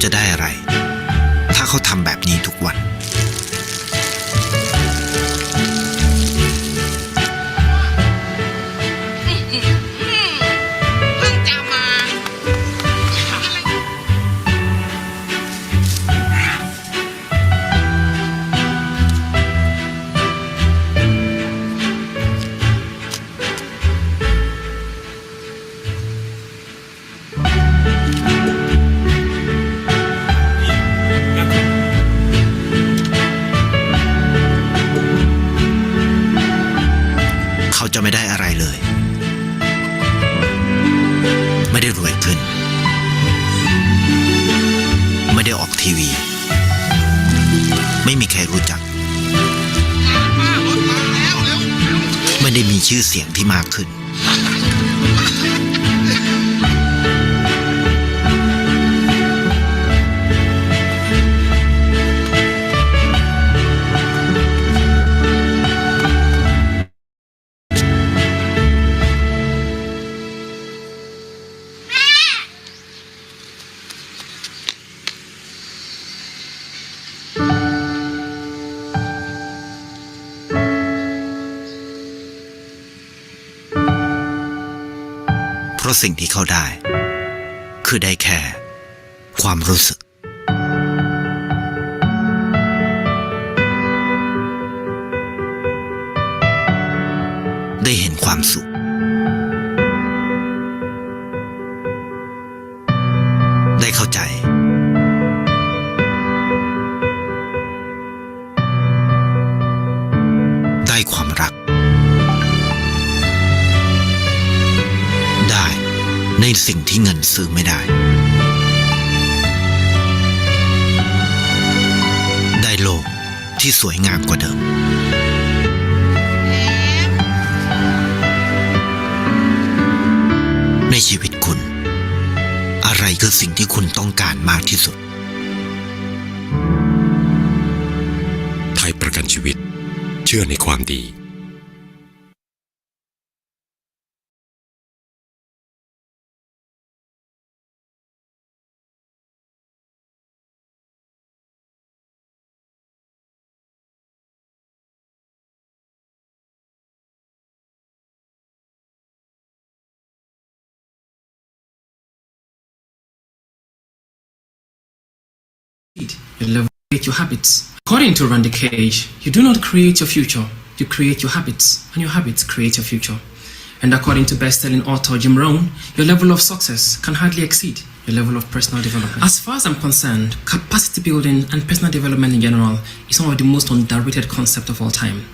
จะได้อะไรถ้าเขาทำแบบนี้ทุกวันเขาจะไม่ได้อะไรเลยไม่ได้รวยขึ้นไม่ได้ออกทีวีไม่มีใครรู้จักไม่ได้มีชื่อเสียงที่มากขึ้นเพราะสิ่งที่เขาได้คือได้แค่ความรู้สึกได้เห็นความสุขได้เข้าใจได้ความรักได้ในสิ่งที่เงินซื้อไม่ได้ได้โลกที่สวยงามกว่าเดิมในชีวิตคุณอะไรคือสิ่งที่คุณต้องการมากที่สุดไทยประกันชีวิตเชื่อในความดีYou elevate your habits. According to Randy Cage, you do not create your future, you create your habits, and your habits create your future. And according to best-selling author Jim Rohn, your level of success can hardly exceed your level of personal development. As far as I'm concerned, capacity building and personal development in general is one of the most underrated concepts of all time.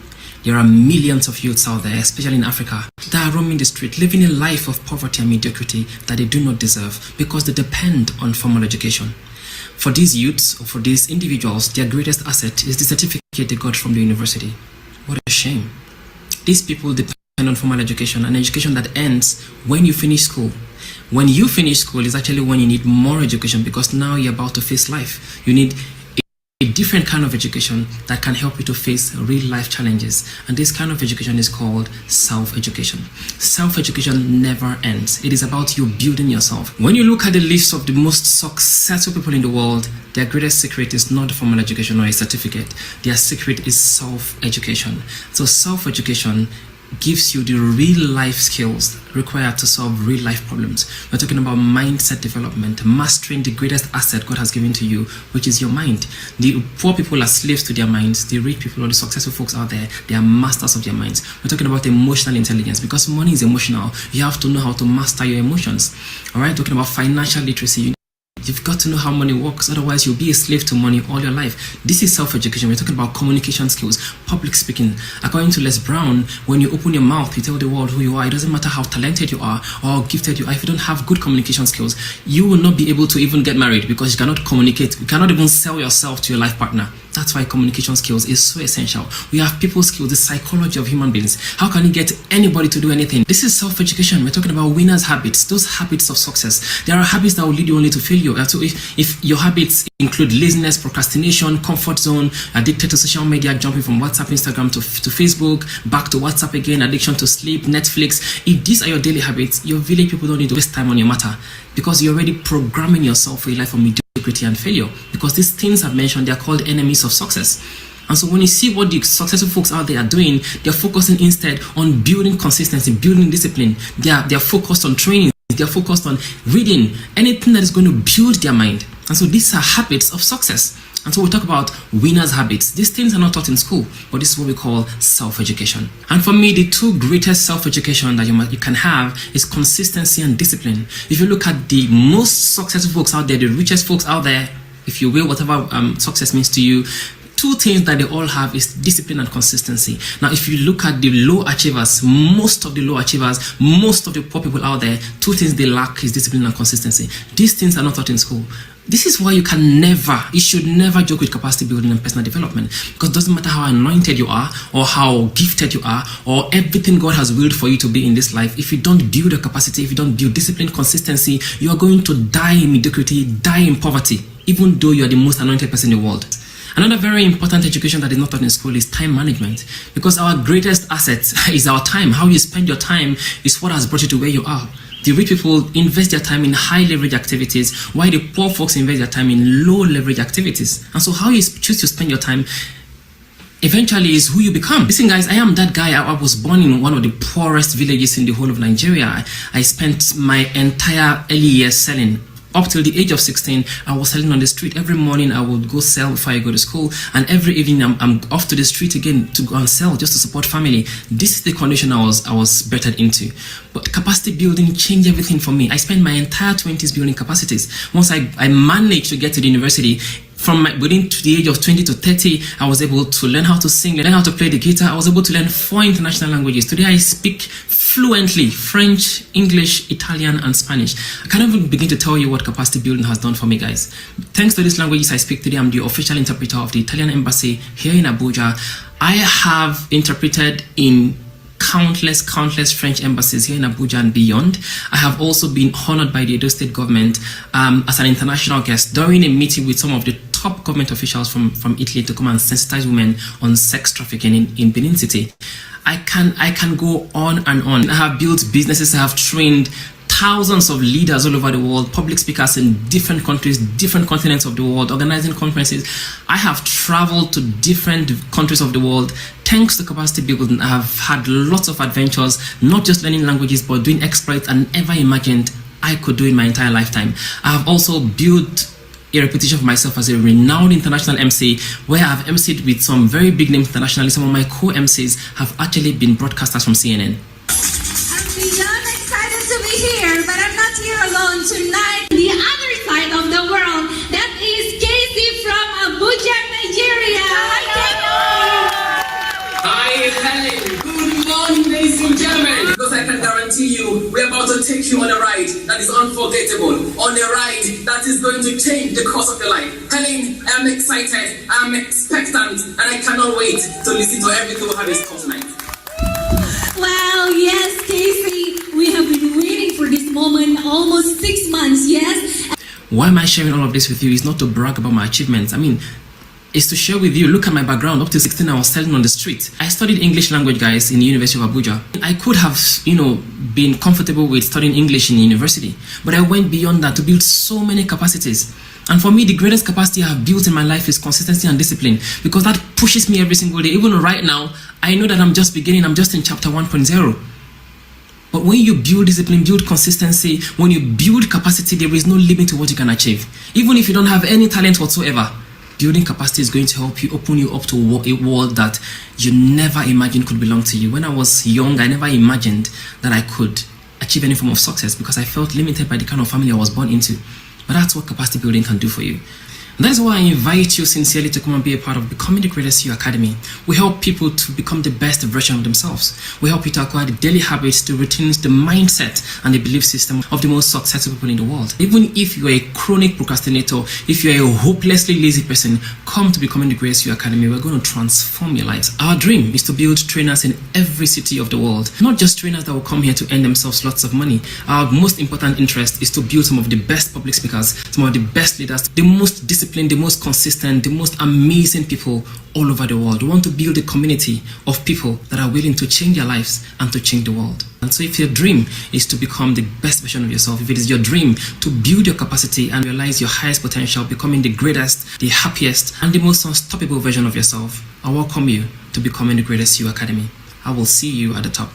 There are millions of youths out there, especially in Africa, that are roaming the street, living a life of poverty and mediocrity that they do not deserve because they depend on formal education. For these youths, or for these individuals, their greatest asset is the certificate they got from the university. What a shame. These people depend on formal education, an education that ends when you finish school. When you finish school is actually when you need more education because now you're about to face life. You need a different kind of education that can help you to face real life challenges. And this kind of education is called self-education. Self-education never ends. It is about you building yourself. When you look at the list of the most successful people in the world, their greatest secret is not formal education or a certificate. Their secret is self-education. So self-education gives you the real life skills required to solve real life problems. We're talking about mindset development, mastering the greatest asset God has given to you, which is your mind. The poor people are slaves to their minds. The rich people or the successful folks out there, they are masters of their minds. We're talking about emotional intelligence because money is emotional. You have to know how to master your emotions. All right, talking about financial literacy. You've got to know how money works, otherwise you'll be a slave to money all your life. This is self-education. We're talking about communication skills, public speaking. According to Les Brown, when you open your mouth, you tell the world who you are. It doesn't matter how talented you are or how gifted you are. If you don't have good communication skills, you will not be able to even get married because you cannot communicate. You cannot even sell yourself to your life partner. That's why communication skills is so essential. We have people skills, the psychology of human beings. How can you get anybody to do anything? This is self-education. We're talking about winners' habits, those habits of success. There are habits that will lead you only to failure. So if your habits include laziness, procrastination, comfort zone, addicted to social media, jumping from WhatsApp, Instagram to Facebook, back to WhatsApp again, addiction to sleep, Netflix, if these are your daily habits, your village people don't need to waste time on your matter because you're already programming yourself for a life of mediocrity mediocrity and failure, because these things I've mentioned, they are called enemies of success. And so when you see what the successful folks out there are doing, they're focusing instead on building consistency, building discipline. They're focused on training. They're focused on reading, anything that is going to build their mind. And so these are habits of success. And so we talk about winners' habits. These things are not taught in school, but this is what we call self-education. And for me, the two greatest self-education that you can have is consistency and discipline. If you look at the most successful folks out there, the richest folks out there, if you will, whatever success means to you, two things that they all have is discipline and consistency. Now, if you look at the low achievers, most of the low achievers, most of the poor people out there, two things they lack is discipline and consistency. These things are not taught in school. This is why you should never joke with capacity building and personal development, because it doesn't matter how anointed you are or how gifted you are or everything God has willed for you to be in this life. If you don't build a capacity, if you don't build discipline, consistency, you are going to die in mediocrity, die in poverty, even though you are the most anointed person in the world. Another very important education that is not taught in school is time management, because our greatest asset is our time. How you spend your time is what has brought you to where you are. The rich people invest their time in high leverage activities, while the poor folks invest their time in low leverage activities. And so how you choose to spend your time eventually is who you become. Listen guys, I am that guy. I was born in one of the poorest villages in the whole of Nigeria. I spent my entire early years selling. Up till the age of 16, I was selling on the street. Every morning I would go sell before I go to school, and every evening I'm off to the street again to go and sell just to support family. This is the condition I was bettered into. But capacity building changed everything for me. I spent my entire 20s building capacities. Once I managed to get to the university, from within the age of 20 to 30, I was able to learn how to sing, learn how to play the guitar. I was able to learn 4 international languages. Today I speak fluently French, English, Italian, and Spanish. I can't even begin to tell you what capacity building has done for me, guys. Thanks to these languages I speak today, I'm the official interpreter of the Italian embassy here in Abuja. I have interpreted in countless French embassies here in Abuja and beyond. I have also been honored by the Edo State government as an international guest during a meeting with some of the top government officials from Italy to come and sensitize women on sex trafficking in Benin City. I can go on and on. I have built businesses. I have trained thousands of leaders all over the world, public speakers in different countries, different continents of the world, organizing conferences. I have traveled to different countries of the world. Thanks to capacity building, I have had lots of adventures, not just learning languages, but doing exploits I never imagined I could do in my entire lifetime. I have also built a reputation for myself as a renowned international MC, where I've MC'd with some very big names internationally. Some of my co-MCs have actually been broadcasters from CNN. I'm beyond excited to be here, but I'm not here alone tonight. The other side of the world, that is Casey from Abuja, Nigeria. Hi, Helen. Good morning, ladies and gentlemen. Because I can guarantee you, we're about to take you on a ride that is unforgettable, on a ride that is going to change the course of your life. Helen, I am excited, I am expectant, and I cannot wait to listen to everything we have in store tonight. Wow, yes, Casey. We have been waiting for this moment almost 6 months, yes? Why am I sharing all of this with you? It's not to brag about my achievements. It's to share with you. Look at my background. Up to 16, I was selling on the street. I studied English language, guys, in the University of Abuja. I could have, been comfortable with studying English in university, but I went beyond that to build so many capacities. And for me, the greatest capacity I have built in my life is consistency and discipline, because that pushes me every single day. Even right now, I know that I'm just beginning. I'm just in chapter 1.0. But when you build discipline, build consistency, when you build capacity, there is no limit to what you can achieve. Even if you don't have any talent whatsoever, building capacity is going to help you, open you up to a world that you never imagined could belong to you. When I was young, I never imagined that I could achieve any form of success because I felt limited by the kind of family I was born into. But that's what capacity building can do for you. And that is why I invite you sincerely to come and be a part of Becoming the Greatest You Academy. We help people to become the best version of themselves. We help you to acquire the daily habits, the routines, the mindset, and the belief system of the most successful people in the world. Even if you are a chronic procrastinator, if you are a hopelessly lazy person, come to Becoming the Greatest You Academy. We're going to transform your lives. Our dream is to build trainers in every city of the world. Not just trainers that will come here to earn themselves lots of money. Our most important interest is to build some of the best public speakers, some of the best leaders, the most disciplined disciplined, the most consistent, the most amazing people all over the world. We want to build a community of people that are willing to change their lives and to change the world. And so if your dream is to become the best version of yourself, if it is your dream to build your capacity and realize your highest potential, becoming the greatest, the happiest, and the most unstoppable version of yourself, I welcome you to becoming the Greatest You Academy. I will see you at the top.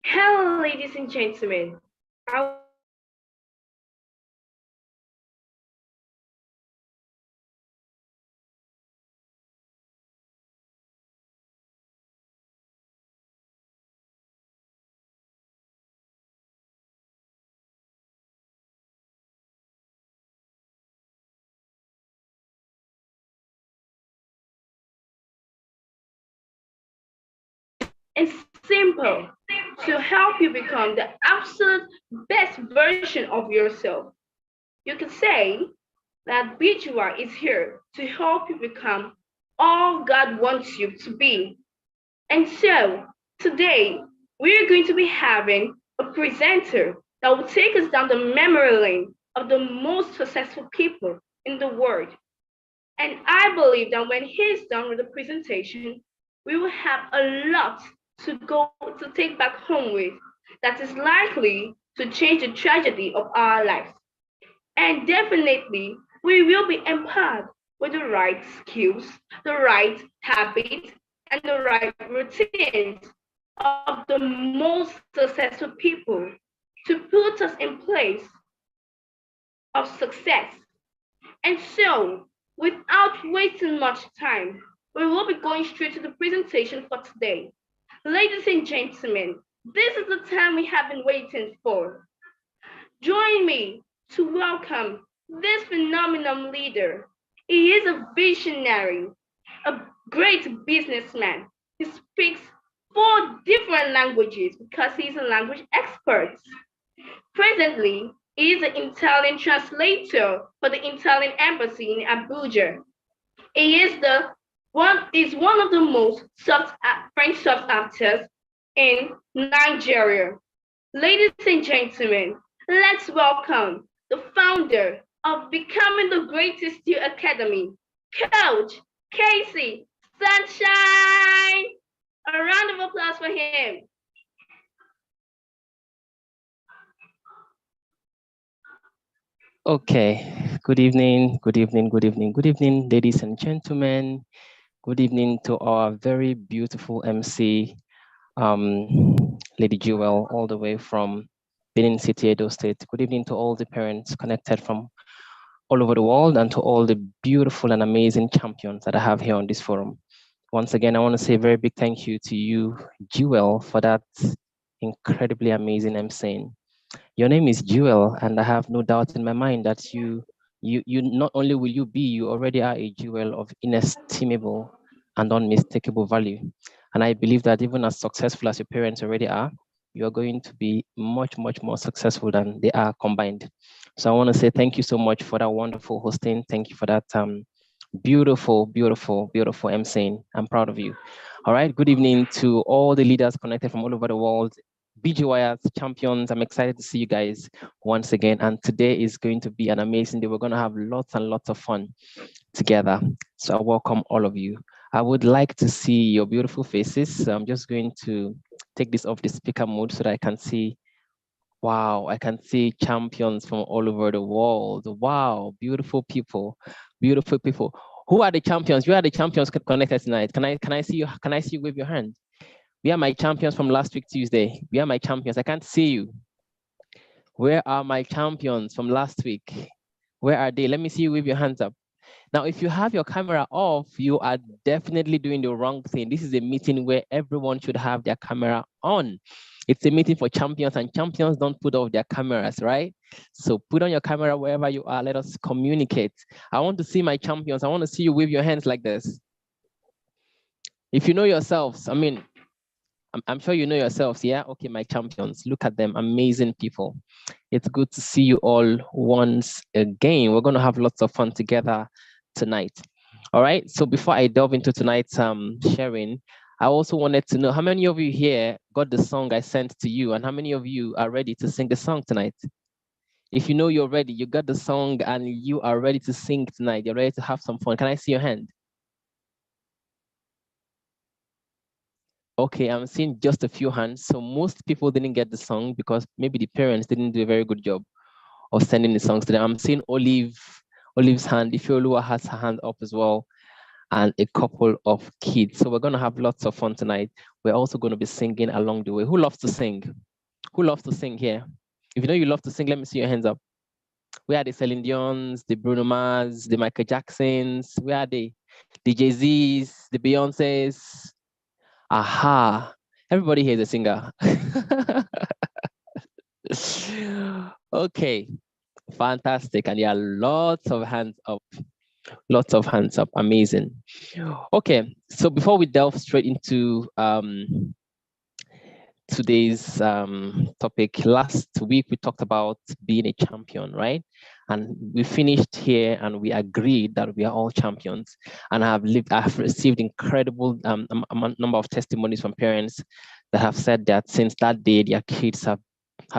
Hello, ladies and gentlemen. It's simple to help you become the absolute best version of yourself. You could say that Bijua is here to help you become all God wants you to be. And so today we're going to be having a presenter that will take us down the memory lane of the most successful people in the world. And I believe that when he's done with the presentation, we will have a lot to take back home with that is likely to change the tragedy of our lives. And definitely, we will be empowered with the right skills, the right habits, and the right routines of the most successful people to put us in place of success. And so, without wasting much time, we will be going straight to the presentation for today. Ladies and gentlemen, this is the time we have been waiting for. Join me to welcome this phenomenal leader. He is a visionary, a great businessman. He speaks 4 different languages because he's a language expert. Presently, he is an Italian translator for the Italian embassy in Abuja. He is one of the most French soft actors in Nigeria. Ladies and gentlemen, let's welcome the founder of Becoming the Greatest You Academy, Coach Casey Sunshine. A round of applause for him. Okay, good evening, ladies and gentlemen. Good evening to our very beautiful MC, Lady Jewel, all the way from Benin City, Edo State. Good evening to all the parents connected from all over the world and to all the beautiful and amazing champions that I have here on this forum. Once again, I want to say a very big thank you to you, Jewel, for that incredibly amazing emceeing. Your name is Jewel, and I have no doubt in my mind that you not only will you be, you already are a jewel of inestimable and unmistakable value. And I believe that even as successful as your parents already are, you are going to be much, much more successful than they are combined. So I want to say thank you so much for that wonderful hosting. Thank you for that beautiful, beautiful, beautiful emceeing. I'm proud of you. All right. Good evening to all the leaders connected from all over the world. BGYS champions, I'm excited to see you guys once again. And today is going to be an amazing day. We're going to have lots and lots of fun together. So I welcome all of you. I would like to see your beautiful faces. So I'm just going to take this off the speaker mode so that I can see. Wow, I can see champions from all over the world. Wow, beautiful people, beautiful people. Who are the champions? You are the champions connected tonight. Can I see you? Can I see you wave your hand? We are my champions from last week, Tuesday. We are my champions. I can't see you. Where are my champions from last week? Where are they? Let me see you with your hands up. Now, if you have your camera off, you are definitely doing the wrong thing. This is a meeting where everyone should have their camera on. It's a meeting for champions, and champions don't put off their cameras, right? So put on your camera wherever you are. Let us communicate. I want to see my champions. I want to see you with your hands like this. If you know yourselves, I mean, I'm sure you know yourselves, yeah? Okay, my champions, look at them, amazing people. It's good to see you all once again. We're gonna have lots of fun together tonight. All right, so before I delve into tonight's sharing, I also wanted to know how many of you here got the song I sent to you, and how many of you are ready to sing the song tonight? If you know you're ready, you got the song and you are ready to sing tonight, you're ready to have some fun. Can I see your hand? Okay, I'm seeing just a few hands. So most people didn't get the song because maybe the parents didn't do a very good job of sending the songs to them. I'm seeing Olive's hand. Ifeoluwa has her hand up as well, and a couple of kids. So we're going to have lots of fun tonight. We're also going to be singing along the way. Who loves to sing? Who loves to sing here? If you know you love to sing, let me see your hands up. Where are the Celine Dion's, the Bruno Mars, the Michael Jacksons? Where are they? The Jay-Z's, the Beyonce's? Aha, everybody here is a singer. Okay, fantastic. And there are lots of hands up. Lots of hands up, amazing. Okay, so before we delve straight into today's topic, last week we talked about being a champion, right? And we finished here and we agreed that we are all champions. And I've received incredible number of testimonies from parents that have said that since that day, their kids have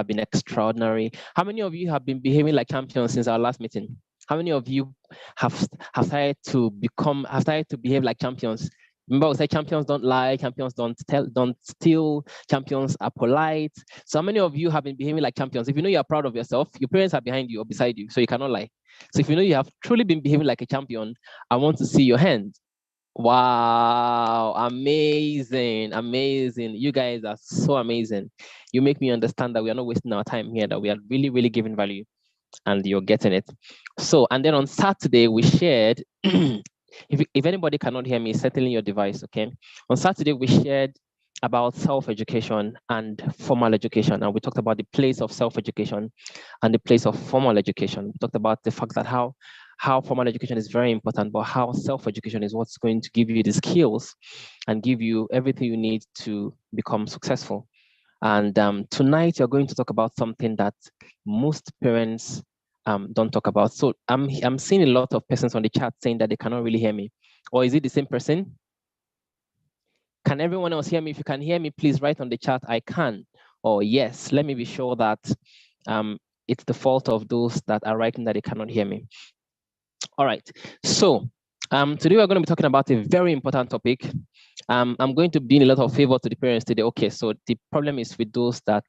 been extraordinary. How many of you have been behaving like champions since our last meeting? How many of you have started to behave like champions? Remember, we said champions don't lie, champions don't steal, champions are polite. So how many of you have been behaving like champions? If you know you are proud of yourself, your parents are behind you or beside you, so you cannot lie. So if you know you have truly been behaving like a champion, I want to see your hand. Wow, amazing, amazing. You guys are so amazing. You make me understand that we are not wasting our time here, that we are really, really giving value and you're getting it. So, and then on Saturday, we shared, if anybody cannot hear me, settle in your device, okay? On Saturday, we shared about self-education and formal education. And we talked about the place of self-education and the place of formal education. We talked about the fact that how formal education is very important, but how self-education is what's going to give you the skills and give you everything you need to become successful. And tonight, you're going to talk about something that most parents don't talk about. So I'm seeing a lot of persons on the chat saying that they cannot really hear me. Or is it the same person? Can everyone else hear me? If you can hear me, please write on the chat, I can. Or yes, let me be sure that it's the fault of those that are writing that they cannot hear me. All right, so today we're going to be talking about a very important topic. I'm going to be in a lot of favor to the parents today. Okay, so the problem is with those that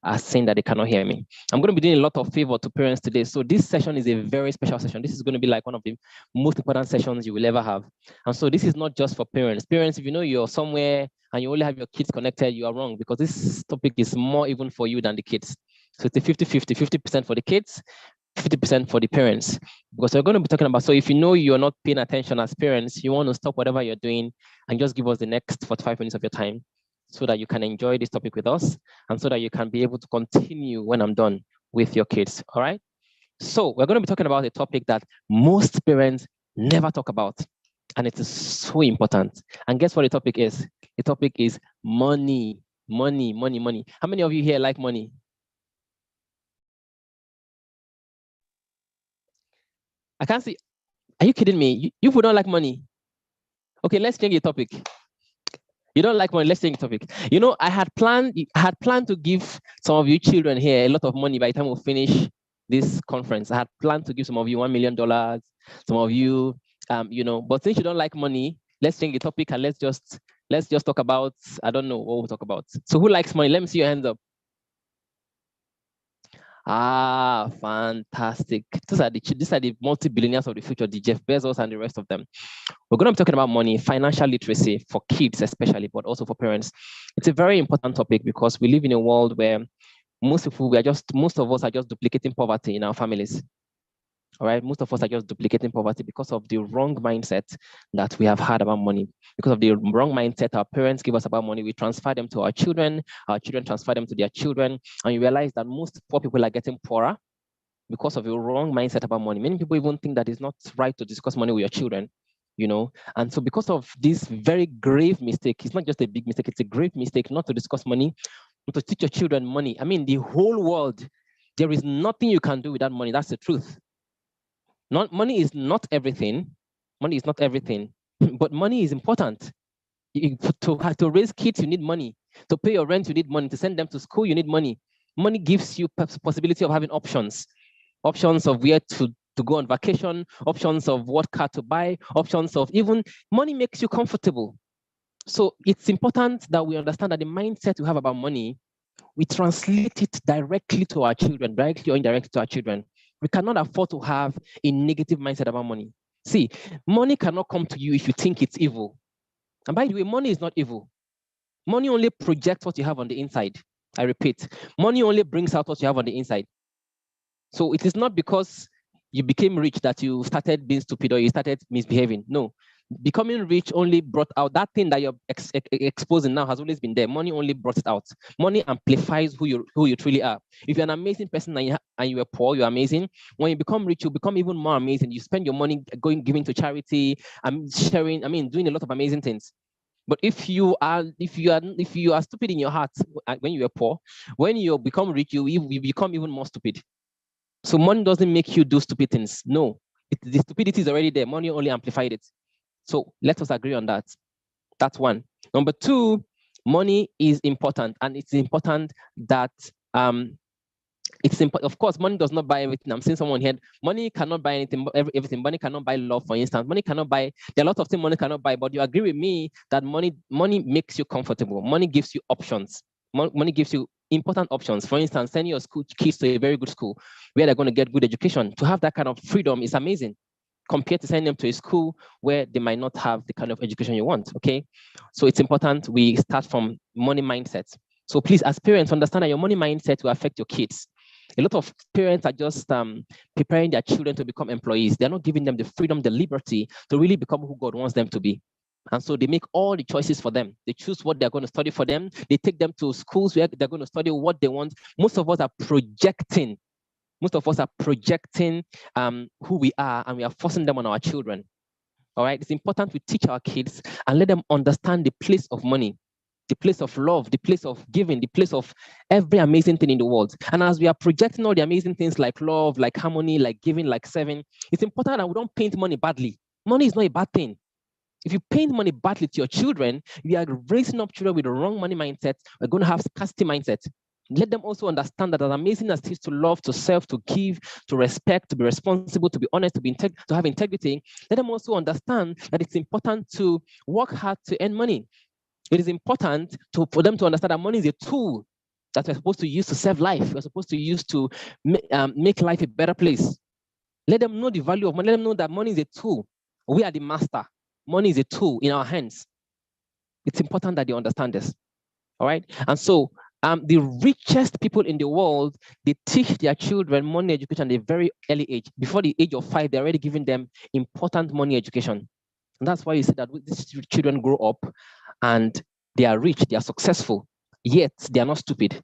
are saying that they cannot hear me. I'm going to be doing a lot of favor to parents today. So this session is a very special session. This is going to be like one of the most important sessions you will ever have. And so this is not just for parents. Parents, if you know you're somewhere and you only have your kids connected, you are wrong, because this topic is more even for you than the kids. So it's a 50-50, 50% for the kids, 50% for the parents, because we're going to be talking about, so if you know you're not paying attention as parents, you want to stop whatever you're doing and just give us the next 45 minutes of your time so that you can enjoy this topic with us and so that you can be able to continue when I'm done with your kids, all right? So we're going to be talking about a topic that most parents never talk about, and it is so important. And guess what the topic is? The topic is money, money, money, money. How many of you here like money? I can't see. Are you kidding me? You don't like money. Okay, let's change the topic. You don't like money, let's change the topic. You know, I had planned to give some of you children here a lot of money by the time we finish this conference. I had planned to give some of you $1 million, some of you, but since you don't like money, let's change the topic and let's just talk about, I don't know what we'll talk about. So who likes money? Let me see your hands up. Ah, fantastic. These are the multi-billionaires of the future, the Jeff Bezos and the rest of them. We're going to be talking about money, financial literacy for kids especially, but also for parents. It's a very important topic because we live in a world where most of us are just duplicating poverty in our families. All right, most of us are just duplicating poverty because of the wrong mindset that we have had about money. Because of the wrong mindset our parents give us about money, we transfer them to our children transfer them to their children, and you realize that most poor people are getting poorer because of a wrong mindset about money. Many people even think that it's not right to discuss money with your children, and so because of this very grave mistake, it's not just a big mistake, it's a grave mistake not to discuss money, not to teach your children money. I mean, the whole world, there is nothing you can do without money. That's the truth. Money is not everything. Money is not everything, but money is important. To raise kids, you need money. To pay your rent, you need money. To send them to school, you need money. Money gives you possibility of having options of where to go on vacation, options of what car to buy, options of even money makes you comfortable. So it's important that we understand that the mindset we have about money, we translate it directly to our children, directly or indirectly to our children. We cannot afford to have a negative mindset about money. See, money cannot come to you if you think it's evil. And by the way, money is not evil. Money only projects what you have on the inside. I repeat, money only brings out what you have on the inside. So it is not because you became rich that you started being stupid or you started misbehaving. No. Becoming rich only brought out that thing that you're exposing now has always been there. Money only brought it out. Money amplifies who you truly are. If you're an amazing person and you are poor, you're amazing. When you become rich, you become even more amazing. You spend your money giving to charity, sharing, doing a lot of amazing things. But if you are stupid in your heart when you are poor, when you become rich, you become even more stupid. So money doesn't make you do stupid things. No, the stupidity is already there. Money only amplified it. So let us agree on that. That's one. Number two, money is important, and it's important that of course, money does not buy everything. I'm seeing someone here. Money cannot buy anything, everything. Money cannot buy love, for instance. Money cannot buy. There are a lot of things money cannot buy. But you agree with me that money makes you comfortable. Money gives you options. Money gives you important options. For instance, sending your school kids to a very good school where they're going to get good education. To have that kind of freedom is amazing, compared to sending them to a school where they might not have the kind of education you want, okay? So it's important we start from money mindsets. So please, as parents, understand that your money mindset will affect your kids. A lot of parents are just preparing their children to become employees. They're not giving them the freedom, the liberty to really become who God wants them to be. And so they make all the choices for them. They choose what they're going to study for them. They take them to schools where they're going to study what they want. Most of us are projecting who we are, and we are forcing them on our children. All right, it's important we teach our kids and let them understand the place of money, the place of love, the place of giving, the place of every amazing thing in the world. And as we are projecting all the amazing things like love, like harmony, like giving, like serving, it's important that we don't paint money badly. Money is not a bad thing. If you paint money badly to your children, you are raising up children with the wrong money mindset. We're going to have scarcity mindset. Let them also understand that as amazing as it is to love, to serve, to give, to respect, to be responsible, to be honest, to have integrity, let them also understand that it's important to work hard to earn money. It is important for them to understand that money is a tool that we're supposed to use to serve life. We're supposed to use to make life a better place. Let them know the value of money. Let them know that money is a tool. We are the master. Money is a tool in our hands. It's important that they understand this. All right. And so The richest people in the world, they teach their children money education at a very early age. Before the age of 5, they're already giving them important money education. And that's why you see that these children grow up and they are rich, they are successful, yet they are not stupid.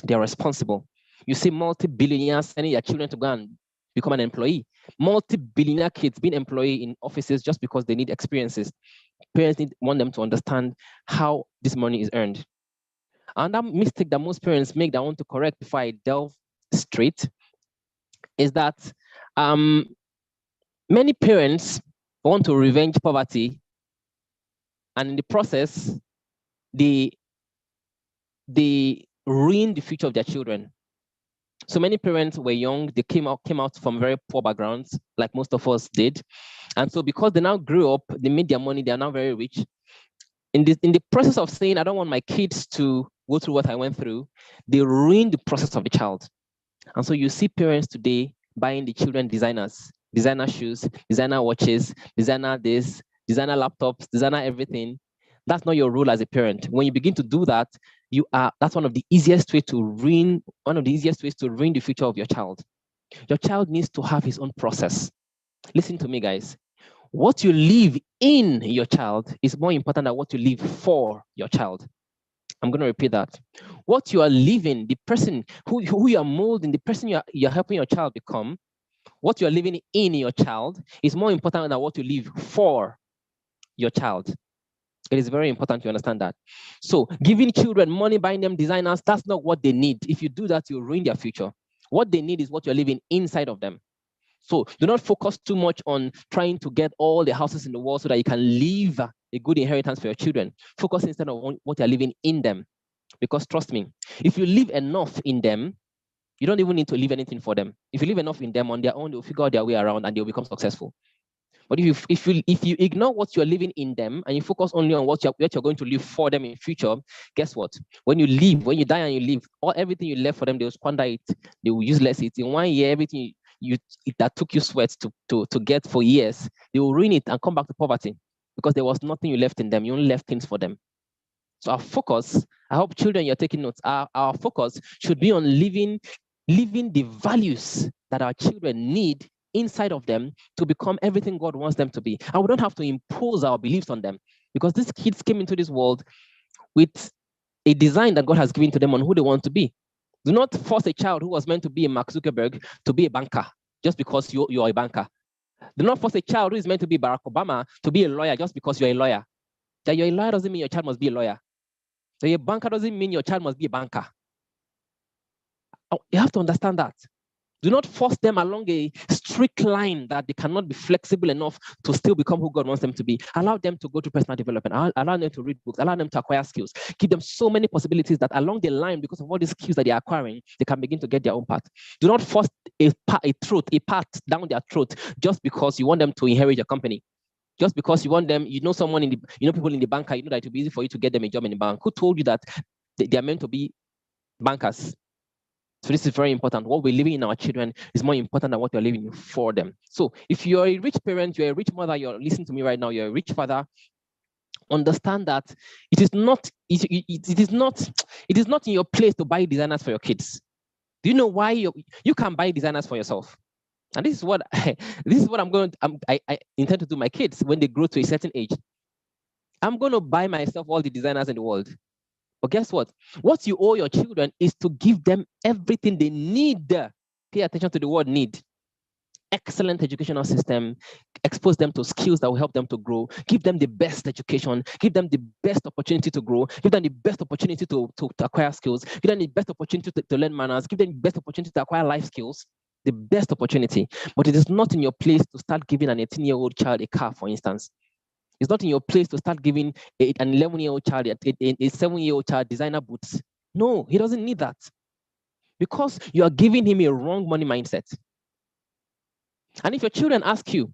They are responsible. You see multi-billionaires sending their children to go and become an employee. Multi-billionaire kids being employed in offices just because they need experiences. Parents want them to understand how this money is earned. And that mistake that most parents make that I want to correct before I delve straight is that many parents want to revenge poverty, and in the process, they ruin the future of their children. So many parents were young, they came out from very poor backgrounds, like most of us did. And so because they now grew up, they made their money, they are now very rich. In the process of saying, I don't want my kids to go through what I went through, they ruin the process of the child. And so you see parents today buying the children designer shoes, designer watches, designer this, designer laptops, designer everything. That's not your role as a parent. When you begin to do that, that's one of the easiest ways to ruin the future of your child. Your child needs to have his own process. Listen to me, guys. What you leave in your child is more important than what you leave for your child. I'm going to repeat that. What you are leaving, the person who you are molding, the person you're helping your child become, what you are living in your child is more important than what you leave for your child. It is very important to understand that. So giving children money, buying them designers, that's not what they need. If you do that, you ruin their future. What they need is what you're living inside of them. So do not focus too much on trying to get all the houses in the world so that you can leave a good inheritance for your children. Focus instead on what you're living in them. Because trust me, if you leave enough in them, you don't even need to leave anything for them. If you leave enough in them on their own, they'll figure out their way around and they'll become successful. But if you ignore what you're living in them and you focus only on what you're going to leave for them in future, guess what? When you die and you leave, everything you left for them, they'll squander it. They will useless it. In 1 year, everything that took you sweat to get for years, they will ruin it and come back to poverty because there was nothing you left in them. You only left things for them. So our focus, I hope children, you're taking notes. Our focus should be on living the values that our children need inside of them to become everything God wants them to be. And we don't have to impose our beliefs on them because these kids came into this world with a design that God has given to them on who they want to be. Do not force a child who was meant to be a Mark Zuckerberg to be a banker just because you're a banker. Do not force a child who is meant to be Barack Obama to be a lawyer just because you're a lawyer. That you're a lawyer doesn't mean your child must be a lawyer. So a banker doesn't mean your child must be a banker. You have to understand that. Do not force them along a strict line that they cannot be flexible enough to still become who God wants them to be. Allow them to go to personal development. Allow them to read books. Allow them to acquire skills. Give them so many possibilities that along the line, because of all these skills that they are acquiring, they can begin to get their own path. Do not force a path down their throat just because you want them to inherit your company. Just because you want them, someone people in the bank, that it will be easy for you to get them a job in the bank. Who told you that they are meant to be bankers? So this is very important. What we're living in our children is more important than what you're living for them. So if you're a rich parent, you're a rich mother, you're listening to me right now, you're a rich father, understand that it is not in your place to buy designers for your kids. Do you know why you can buy designers for yourself? And this is what I intend to do my kids when they grow to a certain age. I'm going to buy myself all the designers in the world. But guess what? What you owe your children is to give them everything they need. Pay attention to the word need. Excellent educational system. Expose them to skills that will help them to grow. Give them the best education. Give them the best opportunity to grow. Give them the best opportunity to acquire skills. Give them the best opportunity to learn manners. Give them the best opportunity to acquire life skills. The best opportunity. But it is not in your place to start giving an 18-year-old child a car, for instance. It's not in your place to start giving an 11-year-old child, a 7-year-old child designer boots. No, he doesn't need that. Because you are giving him a wrong money mindset. And if your children ask you,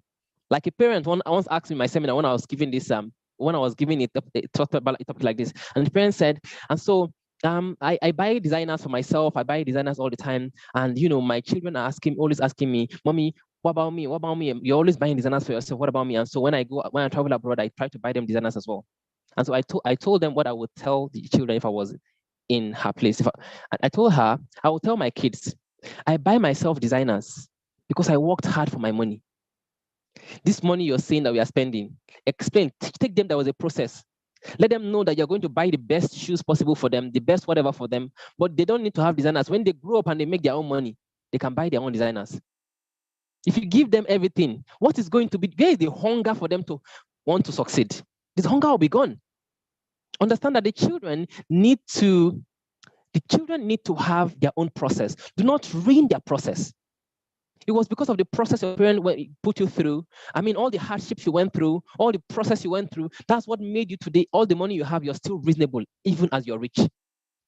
like a parent once asked me in my seminar when I was giving this, when I was giving it a topic like this, and the parent said, and so I buy designers for myself, I buy designers all the time, and my children are always asking me, Mommy, what about me? What about me? You're always buying designers for yourself. What about me? And so when I travel abroad, I try to buy them designers as well. And so I told them what I would tell the children if I was in her place. I told her, I will tell my kids, I buy myself designers because I worked hard for my money. This money you're saying that we are spending, explain, take them, there was a process. Let them know that you're going to buy the best shoes possible for them, the best whatever for them, but they don't need to have designers. When they grow up and they make their own money, they can buy their own designers. If you give them everything, what is going to be, where is the hunger for them to want to succeed? This hunger will be gone. Understand that the children need to have their own process. Do not ruin their process. It was because of the process your parents put you through. I mean, all the hardships you went through, all the process you went through, that's what made you today. All the money you have, you're still reasonable, even as you're rich.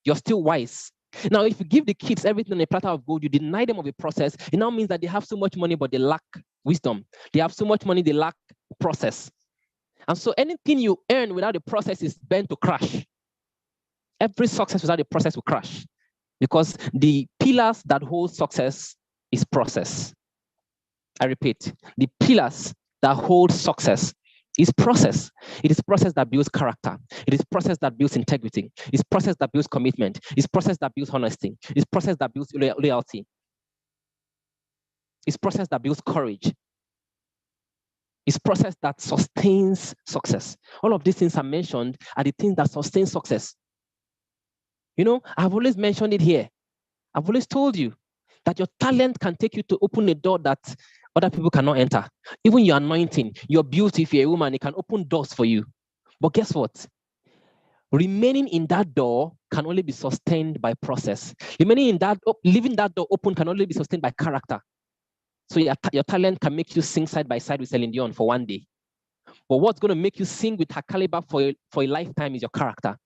You're still wise. Now, if you give the kids everything on a platter of gold, you deny them of a process, it now means that they have so much money, but they lack wisdom. They have so much money, they lack process. And so anything you earn without the process is bound to crash. Every success without the process will crash, because the pillars that hold success is process. I repeat, the pillars that hold success is process. It is process that builds character. It is process that builds integrity. It's process that builds commitment. It's process that builds honesty. It's process that builds loyalty. It's process that builds courage. It's process that sustains success. All of these things are mentioned are the things that sustain success. You know, I've always mentioned it here. I've always told you that your talent can take you to open a door that other people cannot enter. Even your anointing, your beauty, if you're a woman, it can open doors for you. But guess what? Remaining in that door can only be sustained by process. Remaining in that, leaving that door open can only be sustained by character. So your talent can make you sing side by side with Celine Dion for one day. But what's going to make you sing with her caliber for a lifetime is your character.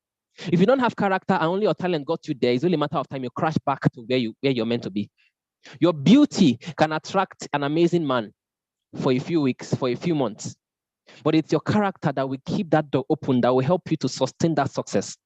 If you don't have character and only your talent got you there, it's only a matter of time you crash back to where you're meant to be. Your beauty can attract an amazing man for a few weeks, for a few months. But it's your character that will keep that door open, that will help you to sustain that success.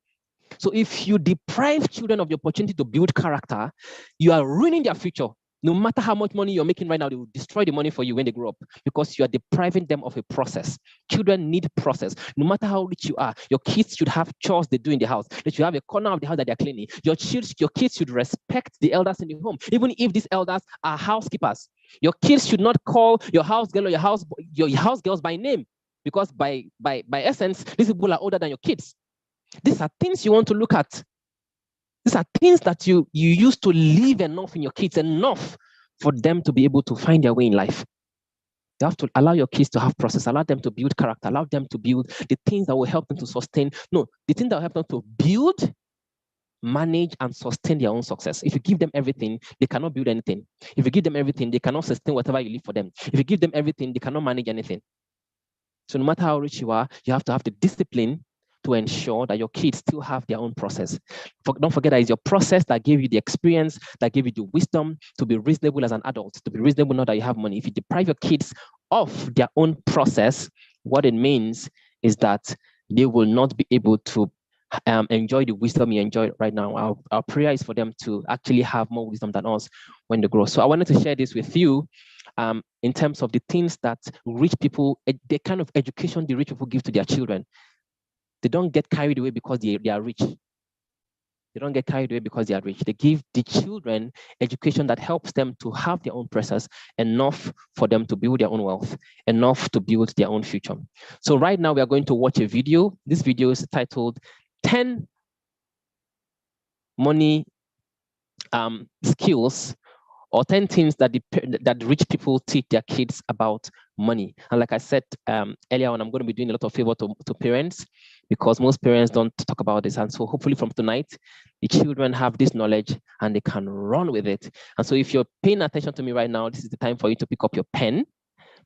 So if you deprive children of the opportunity to build character, you are ruining their future. No matter how much money you're making right now, they will destroy the money for you when they grow up, because you are depriving them of a process. Children need process. No matter how rich you are, your kids should have chores they do in the house. They should have a corner of the house that they're cleaning. Your kids should respect the elders in the home, even if these elders are housekeepers. Your kids should not call your house girl or your house girls by name, because by essence, these people are older than your kids. These are things you want to look at. These are things that you used to leave enough in your kids, enough for them to be able to find their way in life. You have to allow your kids to have process, allow them to build character, allow them to build the things that will help them to sustain. No, the things that will help them to build, manage, and sustain their own success. If you give them everything, they cannot build anything. If you give them everything, they cannot sustain whatever you leave for them. If you give them everything, they cannot manage anything. So no matter how rich you are, you have to have the discipline to ensure that your kids still have their own process. Don't forget that it's your process that gave you the experience, that gave you the wisdom to be reasonable as an adult, to be reasonable now that you have money. If you deprive your kids of their own process, what it means is that they will not be able to enjoy the wisdom you enjoy right now. Our prayer is for them to actually have more wisdom than us when they grow. So I wanted to share this with you in terms of the things that rich people, the kind of education the rich people give to their children. They don't get carried away because they are rich. They don't get carried away because they are rich. They give the children education that helps them to have their own process, enough for them to build their own wealth, enough to build their own future. So right now we are going to watch a video. This video is titled 10 Money Skills, or 10 things that rich people teach their kids about money. And like I said earlier on, I'm going to be doing a lot of favor to parents, because most parents don't talk about this. And so hopefully from tonight, the children have this knowledge and they can run with it. And so if you're paying attention to me right now, this is the time for you to pick up your pen,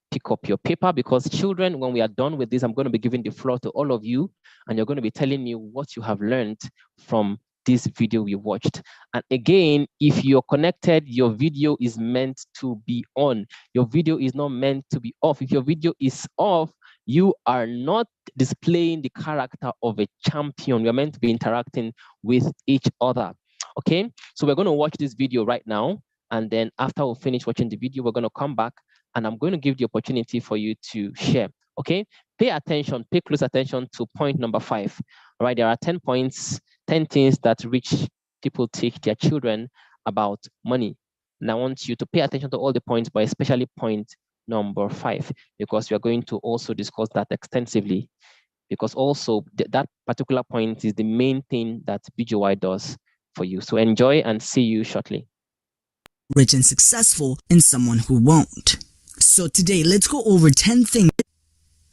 pick up your paper, because children, when we are done with this, I'm going to be giving the floor to all of you, and you're going to be telling me what you have learned from this video we watched. And again, if you're connected, your video is meant to be on. Your video is not meant to be off. If your video is off, you are not displaying the character of a champion. You're meant to be interacting with each other. Okay, so we're going to watch this video right now, and then after we finish watching the video, we're going to come back and I'm going to give the opportunity for you to share. Okay, pay attention, pay close attention to point number 5. All right, there are 10 points. 10 things that rich people teach their children about money. And I want you to pay attention to all the points, but especially point number 5, because we are going to also discuss that extensively, because also that particular point is the main thing that BGY does for you. So enjoy and see you shortly. Rich and successful and someone who won't. So today, let's go over 10 things.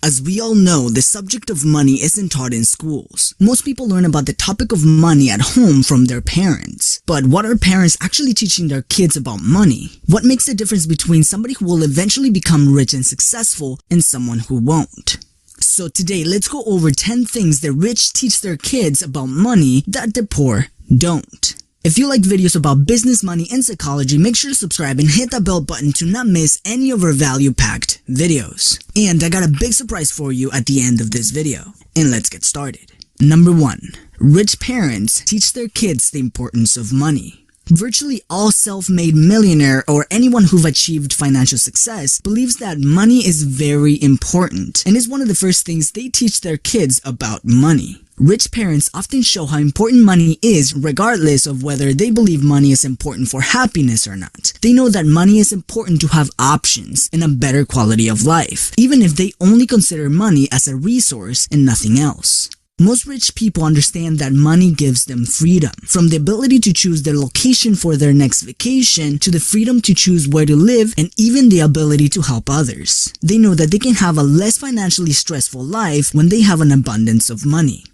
As we all know, the subject of money isn't taught in schools. Most people learn about the topic of money at home from their parents. But what are parents actually teaching their kids about money? What makes the difference between somebody who will eventually become rich and successful and someone who won't? So today, let's go over 10 things the rich teach their kids about money that the poor don't. If you like videos about business, money, and psychology, make sure to subscribe and hit that bell button to not miss any of our value-packed videos. And I got a big surprise for you at the end of this video. And let's get started. Number 1. Rich parents teach their kids the importance of money. Virtually all self-made millionaire or anyone who've achieved financial success believes that money is very important and is one of the first things they teach their kids about money. Rich parents often show how important money is regardless of whether they believe money is important for happiness or not. They know that money is important to have options and a better quality of life, even if they only consider money as a resource and nothing else. Most rich people understand that money gives them freedom, from the ability to choose their location for their next vacation to the freedom to choose where to live and even the ability to help others. They know that they can have a less financially stressful life when they have an abundance of money.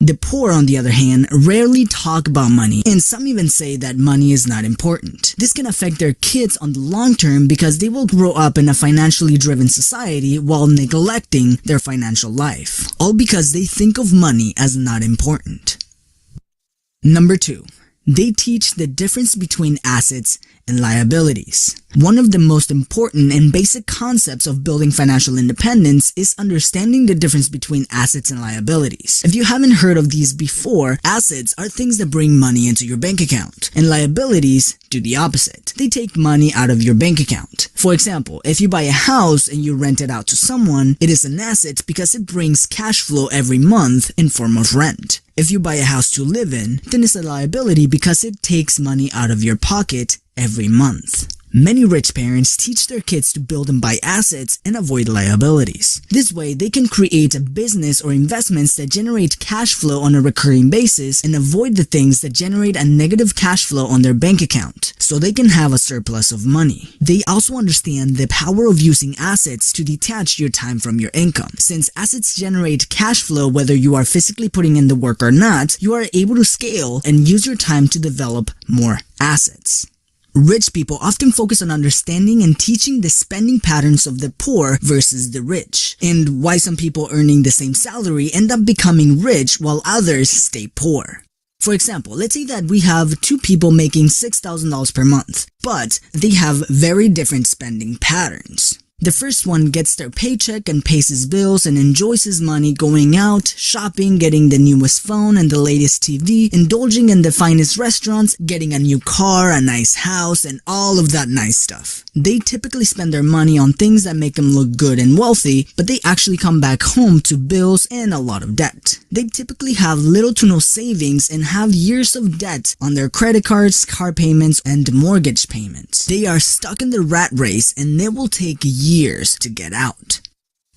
The poor, on the other hand, rarely talk about money, and some even say that money is not important. This can affect their kids on the long term because they will grow up in a financially driven society while neglecting their financial life, all because they think of money as not important. Number 2. They teach the difference between assets and liabilities. One of the most important and basic concepts of building financial independence is understanding the difference between assets and liabilities. If you haven't heard of these before, assets are things that bring money into your bank account, and liabilities do the opposite. They take money out of your bank account. For example, if you buy a house and you rent it out to someone, it is an asset because it brings cash flow every month in form of rent. If you buy a house to live in, then it's a liability because it takes money out of your pocket every month. Many rich parents teach their kids to build and buy assets and avoid liabilities. This way, they can create a business or investments that generate cash flow on a recurring basis and avoid the things that generate a negative cash flow on their bank account, so they can have a surplus of money. They also understand the power of using assets to detach your time from your income. Since assets generate cash flow whether you are physically putting in the work or not, you are able to scale and use your time to develop more assets. Rich people often focus on understanding and teaching the spending patterns of the poor versus the rich, and why some people earning the same salary end up becoming rich while others stay poor. For example, let's say that we have 2 people making $6,000 per month, but they have very different spending patterns. The first one gets their paycheck and pays his bills and enjoys his money going out, shopping, getting the newest phone and the latest TV, indulging in the finest restaurants, getting a new car, a nice house, and all of that nice stuff. They typically spend their money on things that make them look good and wealthy, but they actually come back home to bills and a lot of debt. They typically have little to no savings and have years of debt on their credit cards, car payments, and mortgage payments. They are stuck in the rat race and it will take years to get out.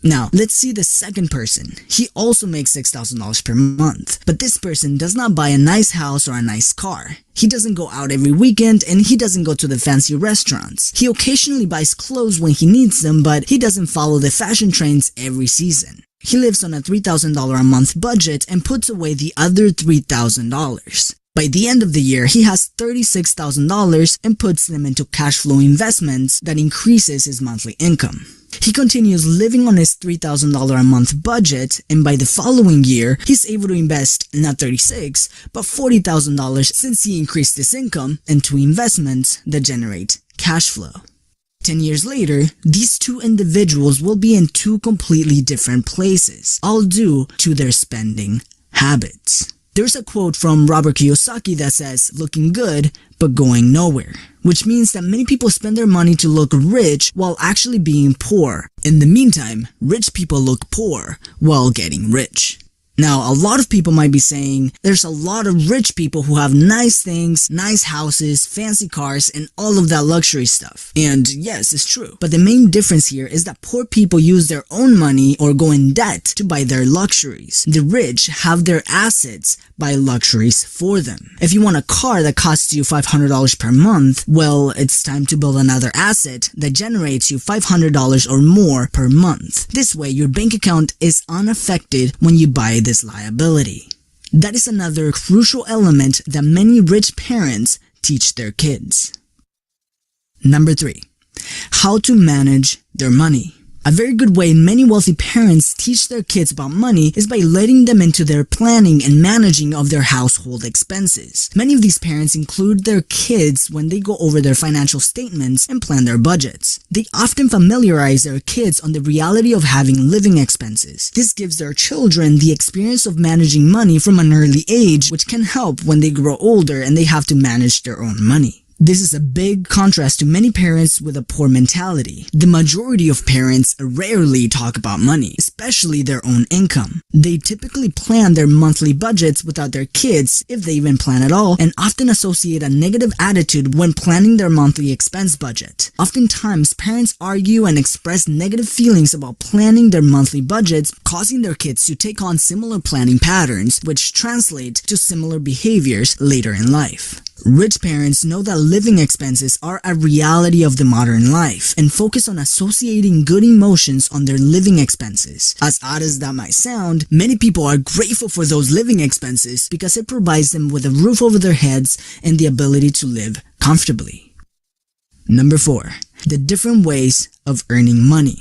Now, let's see the second person. He also makes $6,000 per month, but this person does not buy a nice house or a nice car. He doesn't go out every weekend and he doesn't go to the fancy restaurants. He occasionally buys clothes when he needs them, but he doesn't follow the fashion trends every season. He lives on a $3,000 a month budget and puts away the other $3,000. By the end of the year, he has $36,000 and puts them into cash flow investments that increases his monthly income. He continues living on his $3,000 a month budget, and by the following year, he's able to invest not $36,000 but $40,000 since he increased his income into investments that generate cash flow. 10 years later, these 2 individuals will be in 2 completely different places, all due to their spending habits. There's a quote from Robert Kiyosaki that says, "Looking good, but going nowhere," which means that many people spend their money to look rich while actually being poor. In the meantime, rich people look poor while getting rich. Now, a lot of people might be saying there's a lot of rich people who have nice things, nice houses, fancy cars, and all of that luxury stuff. And yes, it's true. But the main difference here is that poor people use their own money or go in debt to buy their luxuries. The rich have their assets buy luxuries for them. If you want a car that costs you $500 per month, well, it's time to build another asset that generates you $500 or more per month. This way, your bank account is unaffected when you buy this liability. That is another crucial element that many rich parents teach their kids. Number 3, how to manage their money. A very good way many wealthy parents teach their kids about money is by letting them into their planning and managing of their household expenses. Many of these parents include their kids when they go over their financial statements and plan their budgets. They often familiarize their kids on the reality of having living expenses. This gives their children the experience of managing money from an early age, which can help when they grow older and they have to manage their own money. This is a big contrast to many parents with a poor mentality. The majority of parents rarely talk about money, especially their own income. They typically plan their monthly budgets without their kids, if they even plan at all, and often associate a negative attitude when planning their monthly expense budget. Oftentimes, parents argue and express negative feelings about planning their monthly budgets, causing their kids to take on similar planning patterns, which translate to similar behaviors later in life. Rich parents know that living expenses are a reality of the modern life and focus on associating good emotions on their living expenses. As odd as that might sound, many people are grateful for those living expenses because it provides them with a roof over their heads and the ability to live comfortably. Number 4, the different ways of earning money.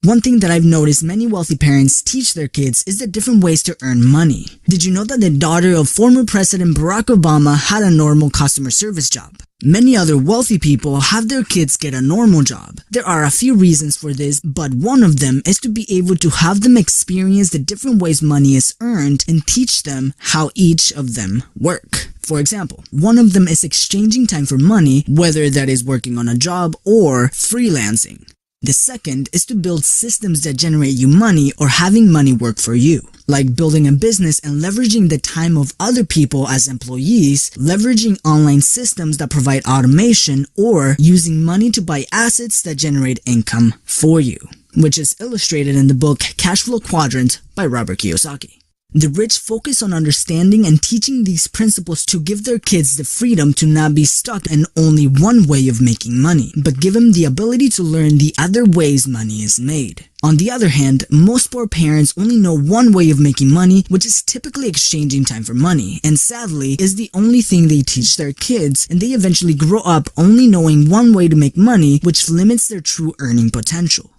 One thing that I've noticed many wealthy parents teach their kids is the different ways to earn money. Did you know that the daughter of former President Barack Obama had a normal customer service job? Many other wealthy people have their kids get a normal job. There are a few reasons for this, but one of them is to be able to have them experience the different ways money is earned and teach them how each of them work. For example, one of them is exchanging time for money, whether that is working on a job or freelancing. The second is to build systems that generate you money or having money work for you, like building a business and leveraging the time of other people as employees, leveraging online systems that provide automation, or using money to buy assets that generate income for you, which is illustrated in the book Cash Flow Quadrant by Robert Kiyosaki. The rich focus on understanding and teaching these principles to give their kids the freedom to not be stuck in only one way of making money, but give them the ability to learn the other ways money is made. On the other hand, most poor parents only know one way of making money, which is typically exchanging time for money, and sadly is the only thing they teach their kids, and they eventually grow up only knowing one way to make money, which limits their true earning potential.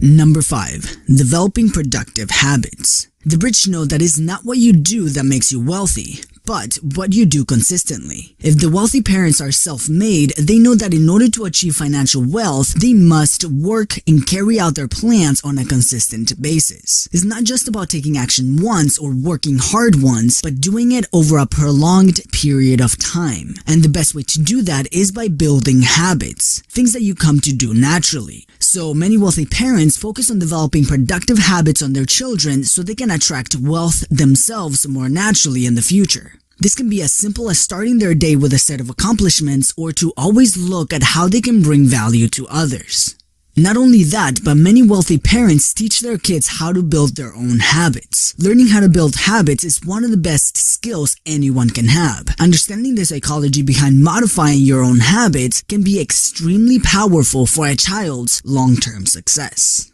Number 5, developing productive habits. The rich know that it's not what you do that makes you wealthy, but what you do consistently. If the wealthy parents are self-made, they know that in order to achieve financial wealth, they must work and carry out their plans on a consistent basis. It's not just about taking action once or working hard once, but doing it over a prolonged period of time. And the best way to do that is by building habits, things that you come to do naturally. So many wealthy parents focus on developing productive habits on their children so they can attract wealth themselves more naturally in the future. This can be as simple as starting their day with a set of accomplishments or to always look at how they can bring value to others. Not only that, but many wealthy parents teach their kids how to build their own habits. Learning how to build habits is one of the best skills anyone can have. Understanding the psychology behind modifying your own habits can be extremely powerful for a child's long-term success.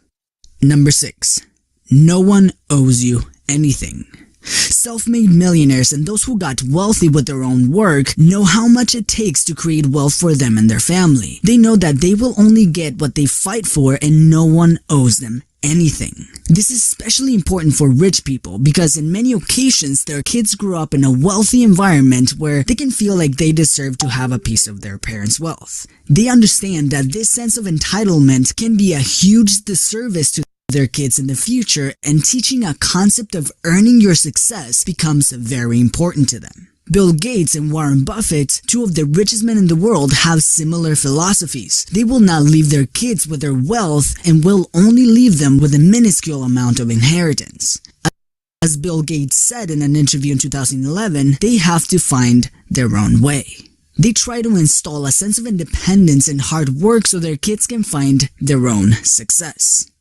Number 6, no one owes you anything. Self-made millionaires and those who got wealthy with their own work know how much it takes to create wealth for them and their family. They know that they will only get what they fight for and no one owes them anything. This is especially important for rich people because in many occasions their kids grew up in a wealthy environment where they can feel like they deserve to have a piece of their parents' wealth. They understand that this sense of entitlement can be a huge disservice to their kids in the future, and teaching a concept of earning your success becomes very important to them. Bill Gates and Warren Buffett, two of the richest men in the world, have similar philosophies. They will not leave their kids with their wealth and will only leave them with a minuscule amount of inheritance. As Bill Gates said in an interview in 2011, they have to find their own way. They try to install a sense of independence and hard work so their kids can find their own success.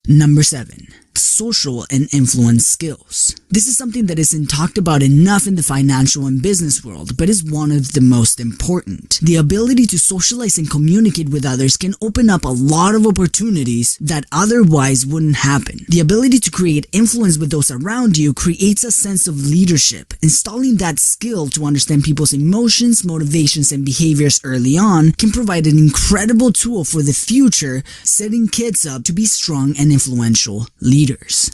Number 7. Social and influence skills. This is something that isn't talked about enough in the financial and business world, but is one of the most important. The ability to socialize and communicate with others can open up a lot of opportunities that otherwise wouldn't happen. The ability to create influence with those around you creates a sense of leadership. Installing that skill to understand people's emotions, motivations, and behaviors early on can provide an incredible tool for the future, setting kids up to be strong and influential leaders.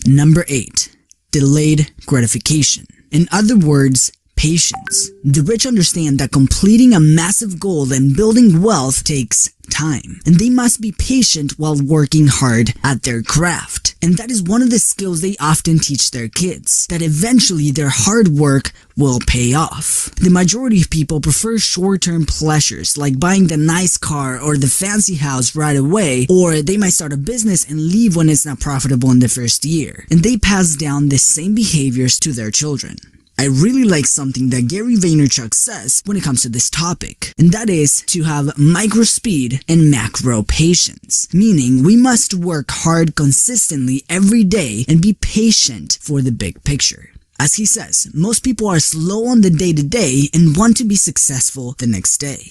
Number 8. Delayed gratification. In other words, patience. The rich understand that completing a massive goal and building wealth takes time, and they must be patient while working hard at their craft. And that is one of the skills they often teach their kids, that eventually their hard work will pay off. The majority of people prefer short-term pleasures like buying the nice car or the fancy house right away, or they might start a business and leave when it's not profitable in the first year, and they pass down the same behaviors to their children. I really like something that Gary Vaynerchuk says when it comes to this topic, and that is to have micro speed and macro patience, meaning we must work hard consistently every day and be patient for the big picture. As he says, most people are slow on the day-to-day and want to be successful the next day.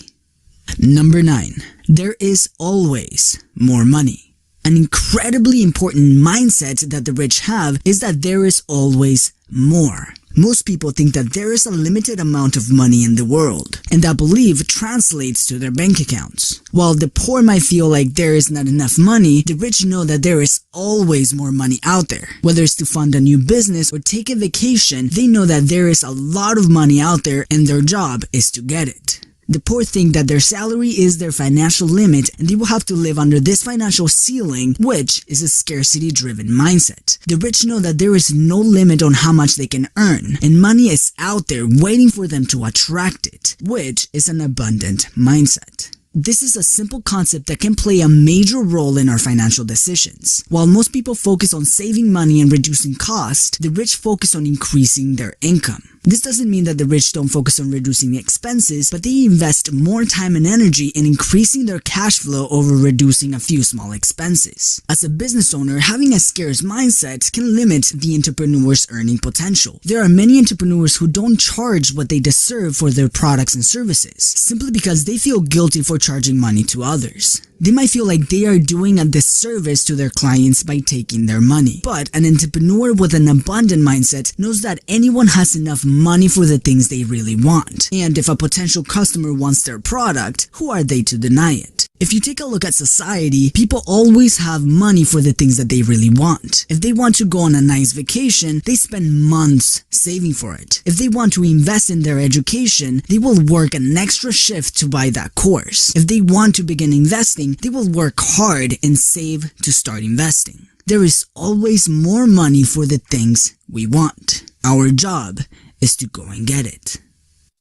Number 9. There is always more money. An incredibly important mindset that the rich have is that there is always more. Most people think that there is a limited amount of money in the world, and that belief translates to their bank accounts. While the poor might feel like there is not enough money, the rich know that there is always more money out there. Whether it's to fund a new business or take a vacation, they know that there is a lot of money out there and their job is to get it. The poor think that their salary is their financial limit and they will have to live under this financial ceiling, which is a scarcity-driven mindset. The rich know that there is no limit on how much they can earn, and money is out there waiting for them to attract it, which is an abundant mindset. This is a simple concept that can play a major role in our financial decisions. While most people focus on saving money and reducing cost, the rich focus on increasing their income. This doesn't mean that the rich don't focus on reducing expenses, but they invest more time and energy in increasing their cash flow over reducing a few small expenses. As a business owner, having a scarce mindset can limit the entrepreneur's earning potential. There are many entrepreneurs who don't charge what they deserve for their products and services, simply because they feel guilty for charging money to others. They might feel like they are doing a disservice to their clients by taking their money. But an entrepreneur with an abundant mindset knows that anyone has enough money for the things they really want. And if a potential customer wants their product, who are they to deny it? If you take a look at society, people always have money for the things that they really want. If they want to go on a nice vacation, they spend months saving for it. If they want to invest in their education, they will work an extra shift to buy that course. If they want to begin investing, they will work hard and save to start investing. There is always more money for the things we want. Our job is to go and get it.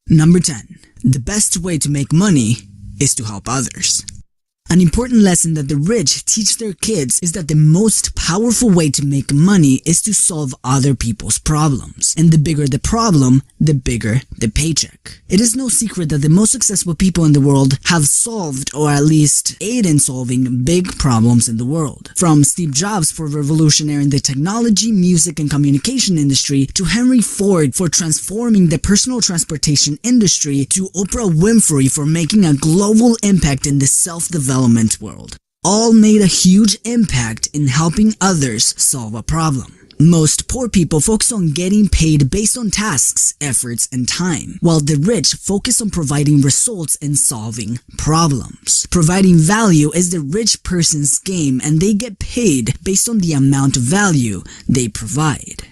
Number 10. The best way to make money is to help others. An important lesson that the rich teach their kids is that the most powerful way to make money is to solve other people's problems. And the bigger the problem, the bigger the paycheck. It is no secret that the most successful people in the world have solved, or at least aid in solving, big problems in the world. From Steve Jobs for revolutionizing the technology, music, and communication industry, to Henry Ford for transforming the personal transportation industry, to Oprah Winfrey for making a global impact in the self-development world. All made a huge impact in helping others solve a problem. Most poor people focus on getting paid based on tasks, efforts, and time, while the rich focus on providing results and solving problems. Providing value is the rich person's game, and they get paid based on the amount of value they provide.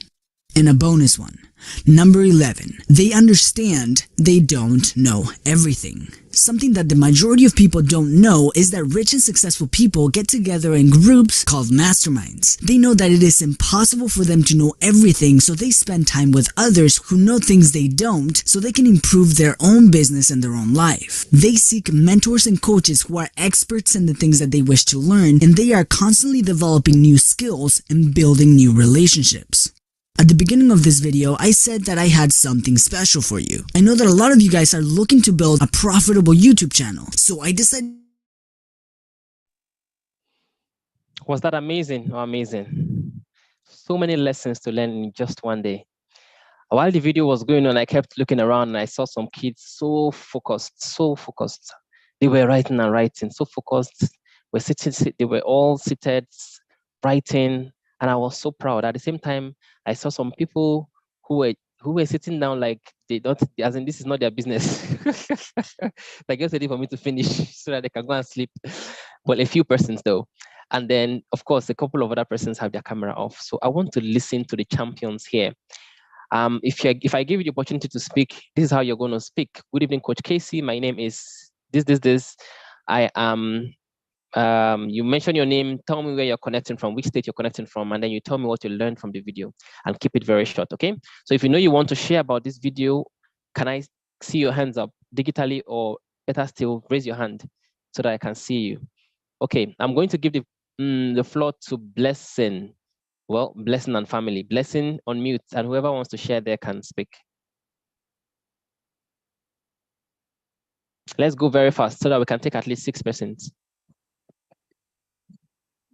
And a bonus one. Number 11. They understand they don't know everything. Something that the majority of people don't know is that rich and successful people get together in groups called masterminds. They know that it is impossible for them to know everything, so they spend time with others who know things they don't, so they can improve their own business and their own life. They seek mentors and coaches who are experts in the things that they wish to learn, and they are constantly developing new skills and building new relationships. At the beginning of this video, I said that I had something special for you. I know that a lot of you guys are looking to build a profitable YouTube channel, so I decided. Was that amazing or amazing? So many lessons to learn in just one day. While the video was going on, I kept looking around and I saw some kids so focused, so focused. They were writing and writing, so focused. They were all seated, writing, and I was so proud. At the same time, I saw some people who were sitting down like they don't, as in this is not their business. Like just ready for me to finish so that they can go and sleep. Well, a few persons though. And then, of course, a couple of other persons have their camera off. So I want to listen to the champions here. If I give you the opportunity to speak, this is how you're going to speak. Good evening, Coach Casey. My name is this. I am. You mention your name. Tell me where you're connecting from, which state you're connecting from, and then you tell me what you learned from the video, and keep it very short. Okay. So if you know you want to share about this video, can I see your hands up digitally, or better still, raise your hand so that I can see you? Okay. I'm going to give the floor to Blessing. Well, Blessing and family. Blessing on mute, and whoever wants to share there can speak. Let's go very fast so that we can take at least 6 persons.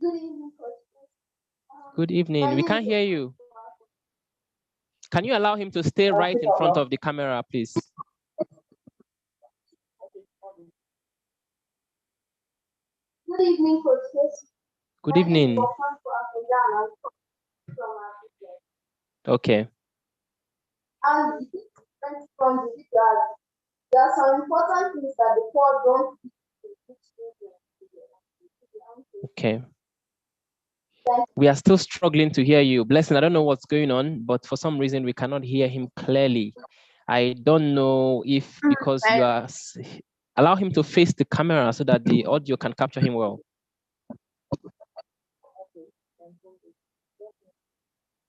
Good evening, Coach. Good evening. We can't hear you. Can you allow him to stay right in front of the camera, please? Good evening, Coach. Good evening. Okay. And from the video, there are some important things that the poor don't teach children. Okay. We are still struggling to hear you. Blessing, I don't know what's going on, but for some reason we cannot hear him clearly. I don't know if because you are... Allow him to face the camera so that the audio can capture him well.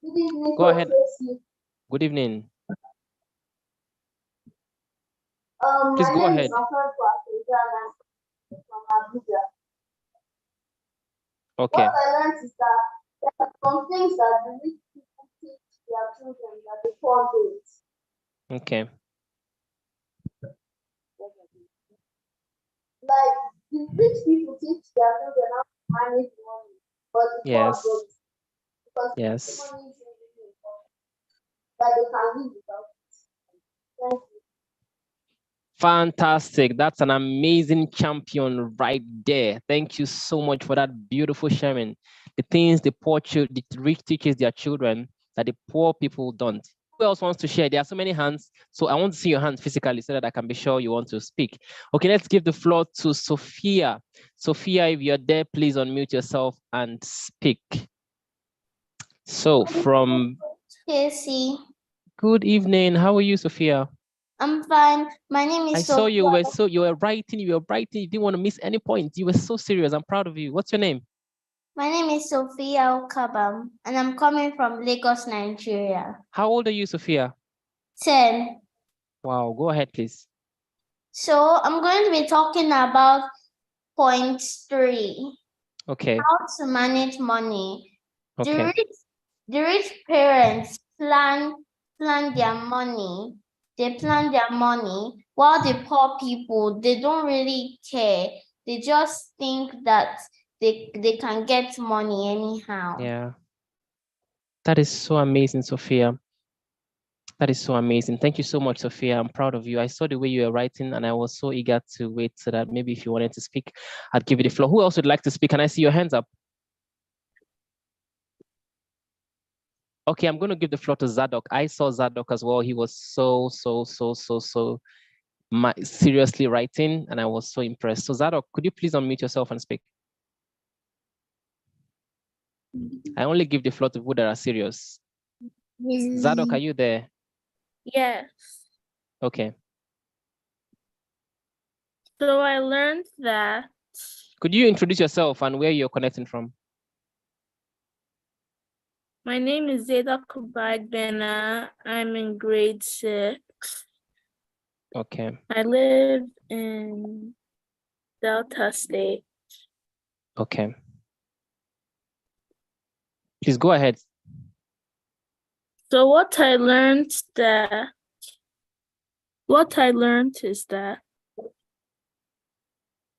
Good evening, Go ahead. Coach. Good evening. Please go ahead. Okay. What I learned is that there are some things that the rich people teach their children that the poor don't. Okay. Like the rich people teach their children how to manage money, but the Yes. poor don't. Because Yes. money is really important that they can live without it. Thank you. Fantastic. That's an amazing champion right there. Thank you so much for that beautiful sharing. The things the rich teaches their children that the poor people don't. Who else wants to share? There are so many hands. So I want to see your hands physically so that I can be sure you want to speak. Okay, let's give the floor to Sophia. Sophia, if you're there, please unmute yourself and speak. So from... Casey, Good evening. How are you, Sophia? I'm fine. My name is I saw you were writing, you didn't want to miss any point. You were so serious. I'm proud of you. What's your name? My name is Sophia Okabam, and I'm coming from Lagos, Nigeria. How old are you, Sophia? 10. Wow, go ahead, please. So I'm going to be talking about point 3. Okay. How to manage money. Okay. The rich parents plan their money. They plan their money, while the poor people, they don't really care. They just think that they can get money anyhow. Yeah. That is so amazing, Sophia. That is so amazing. Thank you so much, Sophia. I'm proud of you. I saw the way you were writing and I was so eager to wait so that maybe if you wanted to speak, I'd give you the floor. Who else would like to speak? Can I see your hands up? Okay, I'm going to give the floor to Zadok. I saw Zadok as well. He was so seriously writing and I was so impressed. So Zadok, could you please unmute yourself and speak? I only give the floor to people that are serious. Zadok, are you there? Yes. Okay. So I learned that. Could you introduce yourself and where you're connecting from? My name is Zeda Kubagbena. I'm in grade 6. Okay. I live in Delta State. Okay. Please go ahead. So what I learned is that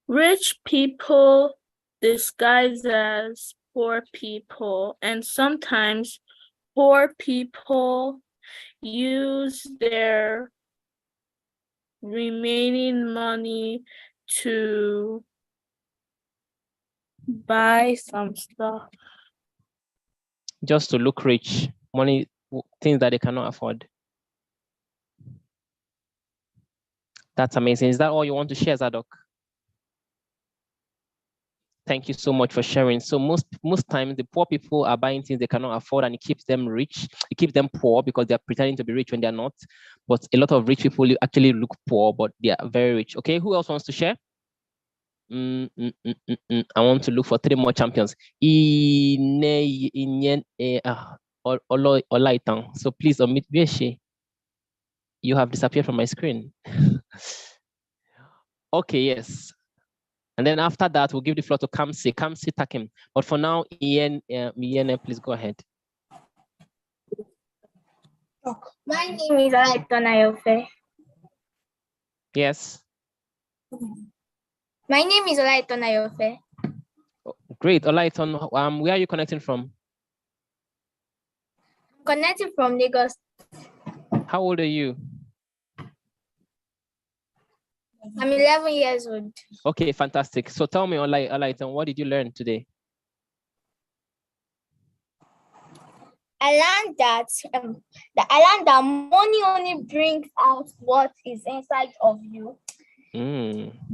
rich people disguise as poor people, and sometimes poor people use their remaining money to buy some stuff. Just to look rich, money, things that they cannot afford. That's amazing. Is that all you want to share, Zadok? Thank you so much for sharing. So most times the poor people are buying things they cannot afford, and it keeps them rich. It keeps them poor because they're pretending to be rich when they're not. But a lot of rich people actually look poor, but they are very rich. Okay, who else wants to share? I want to look for 3 more champions. Olaitan. So please omit Veshe. You have disappeared from my screen. Okay, yes. And then after that, we'll give the floor to Kamsi Takim. But for now, Ian, please go ahead. My name is Olaitan Ayofe. Yes. My name is Olaitan Ayofe. Great, Olaitan. Where are you connecting from? I'm connecting from Lagos. How old are you? I'm 11 years old. Okay, fantastic. So tell me, Olaitan, what did you learn today? I learned that money only brings out what is inside of you.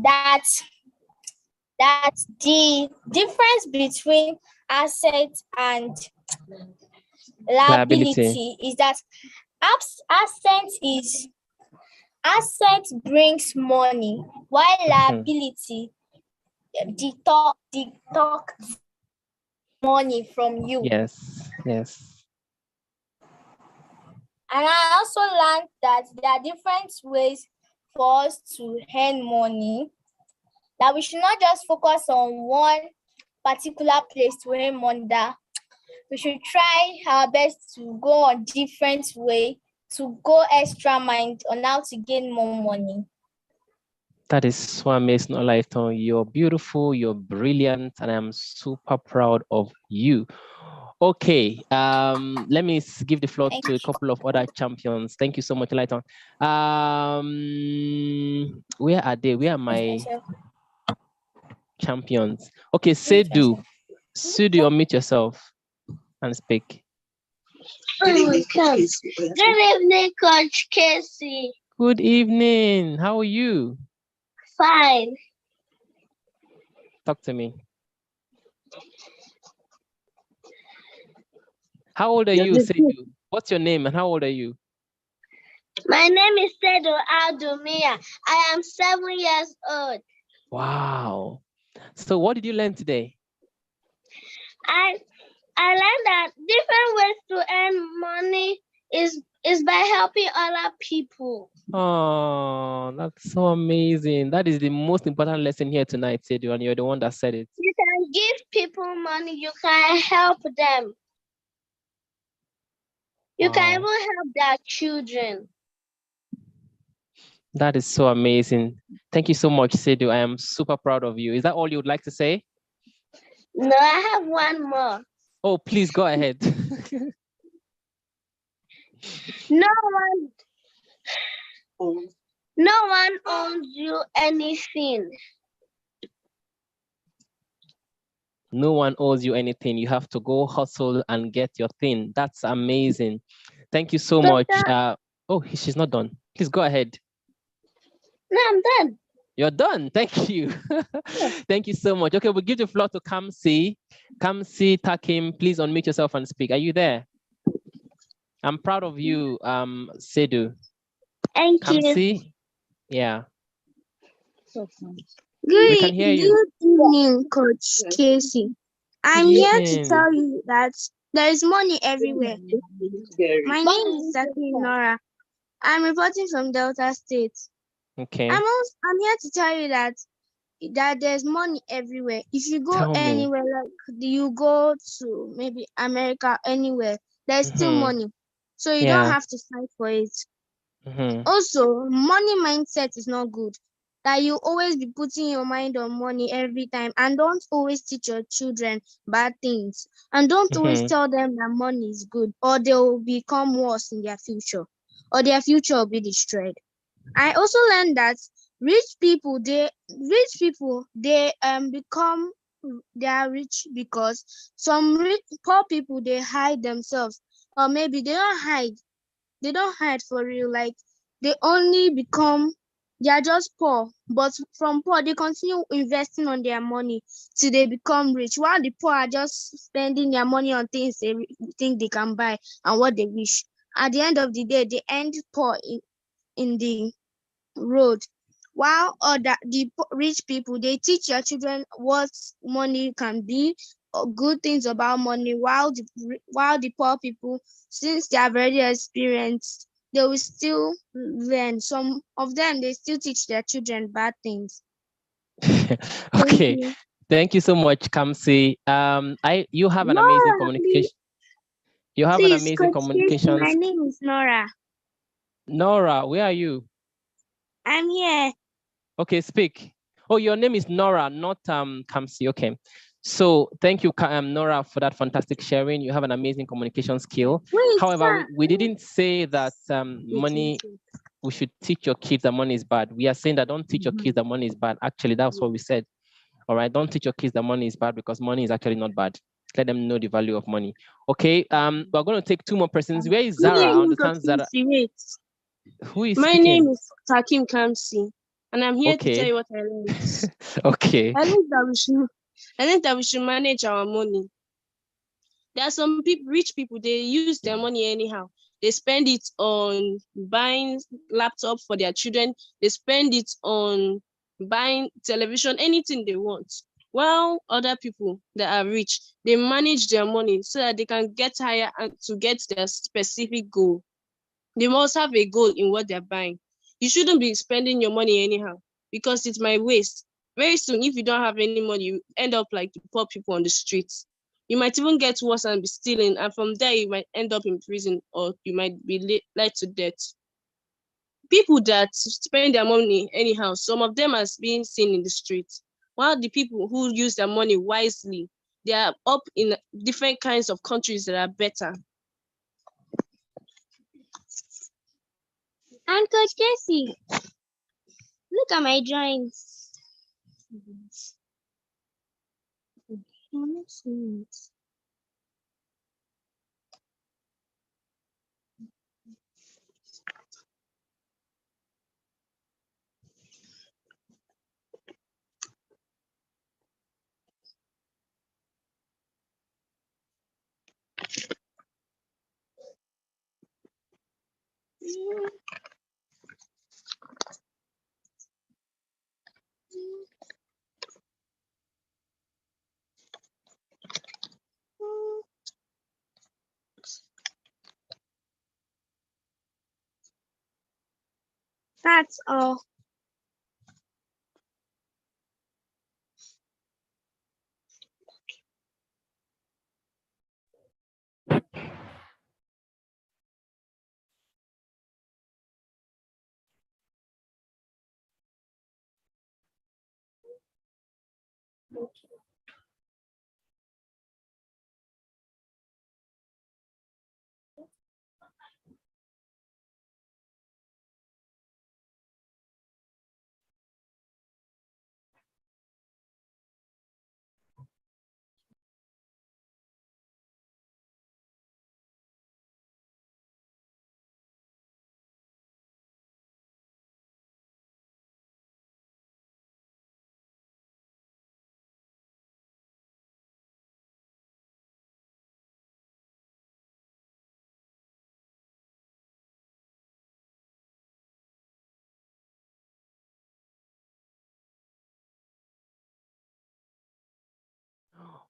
That the difference between assets and liability is that asset brings money, while liability deducts money from you. Yes. And I also learned that there are different ways for us to earn money, that we should not just focus on one particular place to earn money, that we should try our best to go on different way, to go extra mind on how to gain more money. That is so amazing, Olaitan. You're beautiful, you're brilliant, and I'm super proud of you. Okay, let me give the floor to a couple of other champions. Thank you so much, Olaitan. Where are they? Where are my champions? Okay, Sedu, unmute yourself and speak. Good evening, Coach Casey. Good evening. How are you? Fine. Talk to me. How old are you, Sedu? What's your name and how old are you? My name is Sedu Aldumia. I am 7 years old. Wow. So what did you learn today? I learned that different ways to earn money is by helping other people. Oh, that's so amazing. That is the most important lesson here tonight, Sedu, and you're the one that said it. You can give people money, you can help them. You can even help their children. That is so amazing. Thank you so much, Sedu. I am super proud of you. Is that all you would like to say? No, I have one more. Oh, please go ahead. No one owes you anything. No one owes you anything. You have to go hustle and get your thing. That's amazing. Thank you so much. Oh, she's not done. Please go ahead. No, I'm done. You're done. Thank you. Thank you so much. Okay, we'll give the floor to Kamsi. Kamsi Takim, please unmute yourself and speak. Are you there? I'm proud of you, Sedu. Thank Kamsi? you. Yeah. Good evening, Coach Casey. I'm here to tell you that there is money everywhere. My name is Zaki Nora. I'm reporting from Delta State. Okay. I'm here to tell you that there's money everywhere. If you go anywhere, like you go to maybe America, anywhere, there's still money. So you don't Yeah. have to fight for it. Mhm. Also, money mindset is not good. That you always be putting your mind on money every time, and don't always teach your children bad things. And don't always Mhm. tell them that money is good, or they will become worse in their future, or their future will be destroyed. I also learned that rich people they become they are rich because poor people they hide themselves, or maybe they don't hide for real. Like they only become they are just poor, but from poor they continue investing on their money till they become rich, while the poor are just spending their money on things they think they can buy and what they wish. At the end of the day, they end poor in the road, while rich people they teach their children what money can be, or good things about money, while the poor people, since they have already experienced, they will still learn. Some of them they still teach their children bad things. Thank Okay. you. Thank you so much, Kamsi. You have an amazing Nora, please, communication. You have an please, amazing Coach Casey, my communications. name is Nora. Nora, where are you? I'm here. Okay, speak. Oh, your name is Nora, not Kamsi. Okay. So thank you, Nora, for that fantastic sharing. You have an amazing communication skill. Wait, However, sir. we didn't say that money, we should teach your kids that money is bad. We are saying that don't teach your kids that money is bad. Actually, that's what we said. All right, don't teach your kids that money is bad, because money is actually not bad. Let them know the value of money. Okay, we're going to take two more persons. Where is Good Zara? I evening, Coach understand Zara. Casey. Wait. Who is My speaking? name is Takim Kamsi, and I'm here to tell you what I learned. Okay. I learned that we should manage our money. There are some rich people, they use their money anyhow. They spend it on buying laptop for their children. They spend it on buying television, anything they want. While other people that are rich, they manage their money so that they can get higher and to get their specific goal. They must have a goal in what they're buying. You shouldn't be spending your money anyhow, because it might waste. Very soon, if you don't have any money, you end up like the poor people on the streets. You might even get worse and be stealing, and from there you might end up in prison, or you might be led to death. People that spend their money anyhow, some of them are being seen in the streets, while the people who use their money wisely, they are up in different kinds of countries that are better. And Coach Casey, look at my drawings. That's all.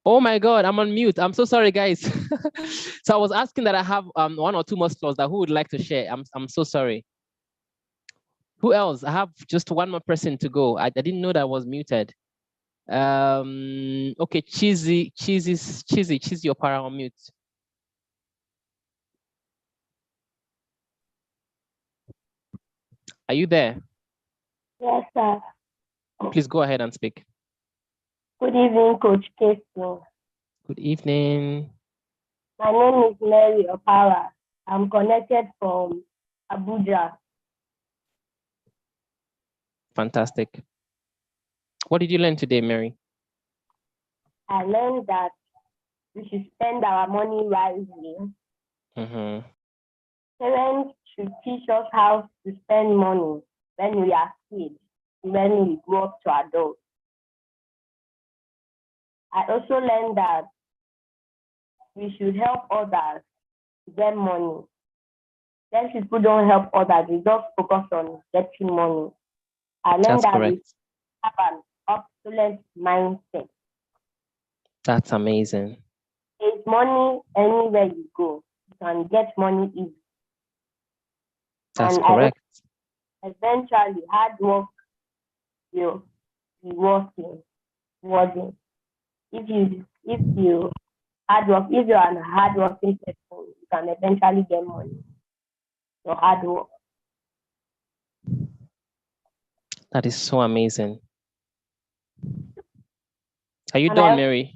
Oh my God, I'm on mute. I'm so sorry, guys. So I was asking that I have one or two more slots that who would like to share. I'm so sorry. Who else? I have just one more person to go. I didn't know that I was muted. Okay, Cheesy Opara on mute. Are you there? Yes, sir. Please go ahead and speak. Good evening, Coach Casey. Good evening. My name is Mary Opara. I'm connected from Abuja. Fantastic. What did you learn today, Mary? I learned that we should spend our money wisely. Mm-hmm. Parents should teach us how to spend money when we are kids, when we grow up to adults. I also learned that we should help others to get money. Then people don't help others, they just focus on getting money. I learned That's that correct. we have an obsolete mindset. That's amazing. There's money anywhere you go. You can get money easy. That's And correct. Eventually, hard work will be working. If you hard work, if you're a hardworking person, you can eventually get money. So hard work. That is so amazing. Are you And done, Mary?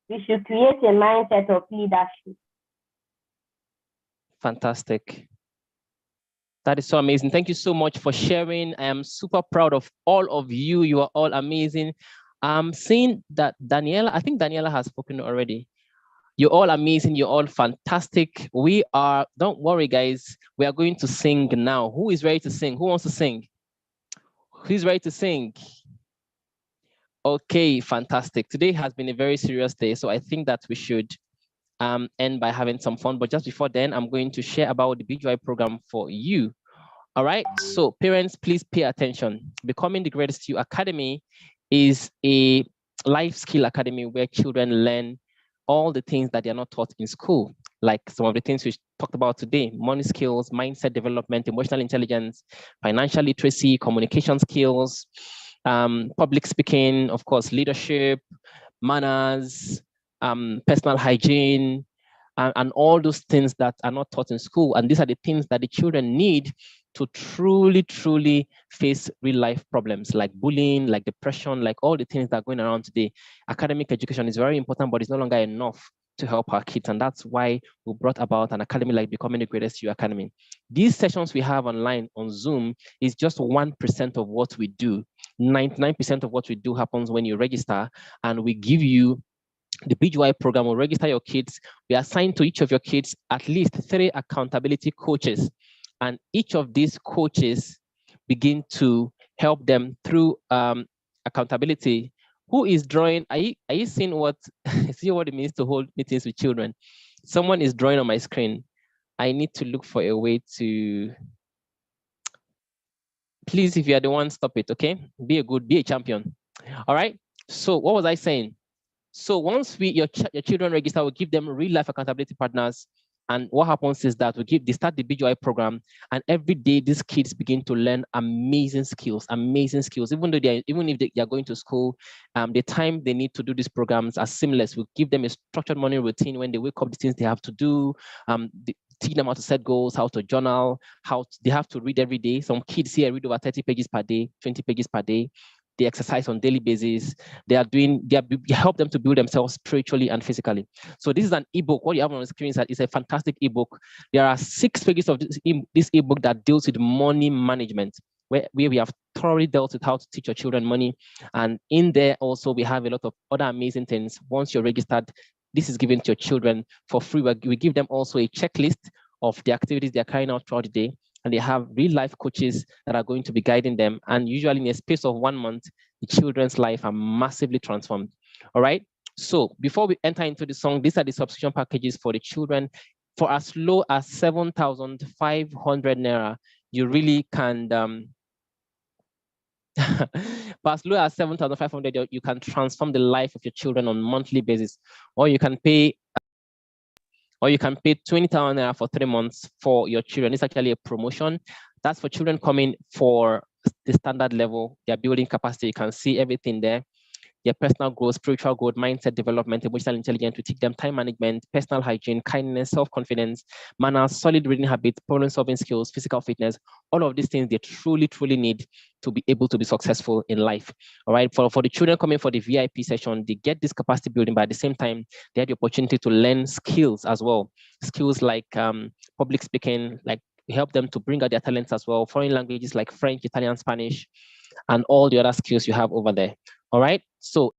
We should create a mindset of leadership. Fantastic. That is so amazing. Thank you so much for sharing. I am super proud of all of you. You are all amazing. I'm seeing that Daniela, I think Daniela has spoken already. You're all amazing. You're all fantastic. We are, don't worry, guys. We are going to sing now. Who is ready to sing? Who wants to sing? Who's ready to sing? Okay, fantastic. Today has been a very serious day. So I think that we should end by having some fun. But just before then, I'm going to share about the BGY program for you. All right. So parents, please pay attention. Becoming the Greatest You Academy is a life skill academy where children learn all the things that they're not taught in school, like some of the things we talked about today: money skills, mindset development, emotional intelligence, financial literacy, communication skills, public speaking, of course, leadership, manners, personal hygiene, and all those things that are not taught in school. And these are the things that the children need to truly face real life problems like bullying, like depression, like all the things that are going around today. Academic education is very important, but it's no longer enough to help our kids. And that's why we brought about an academy like Becoming the Greatest You Academy. These sessions we have online on Zoom is just 1% of what we do. 99% of what we do happens when you register, and we give you the BGY program. Will register your kids. We assign to each of your kids at least 3 accountability coaches. And each of these coaches begin to help them through accountability. Who is drawing? Are you seeing what it means to hold meetings with children? Someone is drawing on my screen. I need to look for a way to. Please, if you are the one, stop it, okay? Be a champion. All right. So what was I saying? So once your children register, we'll give them real life accountability partners. And what happens is that they start the BGY program, and every day these kids begin to learn amazing skills. Even if they are going to school, the time they need to do these programs are seamless. We give them a structured morning routine. When they wake up, the things they have to do, teach them how to set goals, how to journal, they have to read every day. Some kids here read over 30 pages per day, 20 pages per day. They exercise on daily basis. They help them to build themselves spiritually and physically. So this is an ebook. What you have on the screen is a fantastic ebook. There are 6 pages of this ebook that deals with money management, where we have thoroughly dealt with how to teach your children money. And in there also, we have a lot of other amazing things. Once you're registered, this is given to your children for free. We give them also a checklist of the activities they're carrying out throughout the day. And they have real life coaches that are going to be guiding them. And usually in a space of 1 month, the children's life are massively transformed. All right. So before we enter into the song, these are the subscription packages for the children. For as low as 7,500 Naira, you really can, for as low as 7,500, you can transform the life of your children on a monthly basis. Or you can pay 20,000 Naira for 3 months for your children. It's actually a promotion. That's for children coming for the standard level. They're building capacity. You can see everything there. their personal growth, spiritual growth, mindset development, emotional intelligence. We teach them time management, personal hygiene, kindness, self-confidence, manners, solid reading habits, problem-solving skills, physical fitness. All of these things they truly, truly need to be able to be successful in life. All right. For the children coming for the VIP session, they get this capacity building, but at the same time, they had the opportunity to learn skills as well. Skills like public speaking, like help them to bring out their talents as well. Foreign languages like French, Italian, Spanish, and all the other skills you have over there. All right. So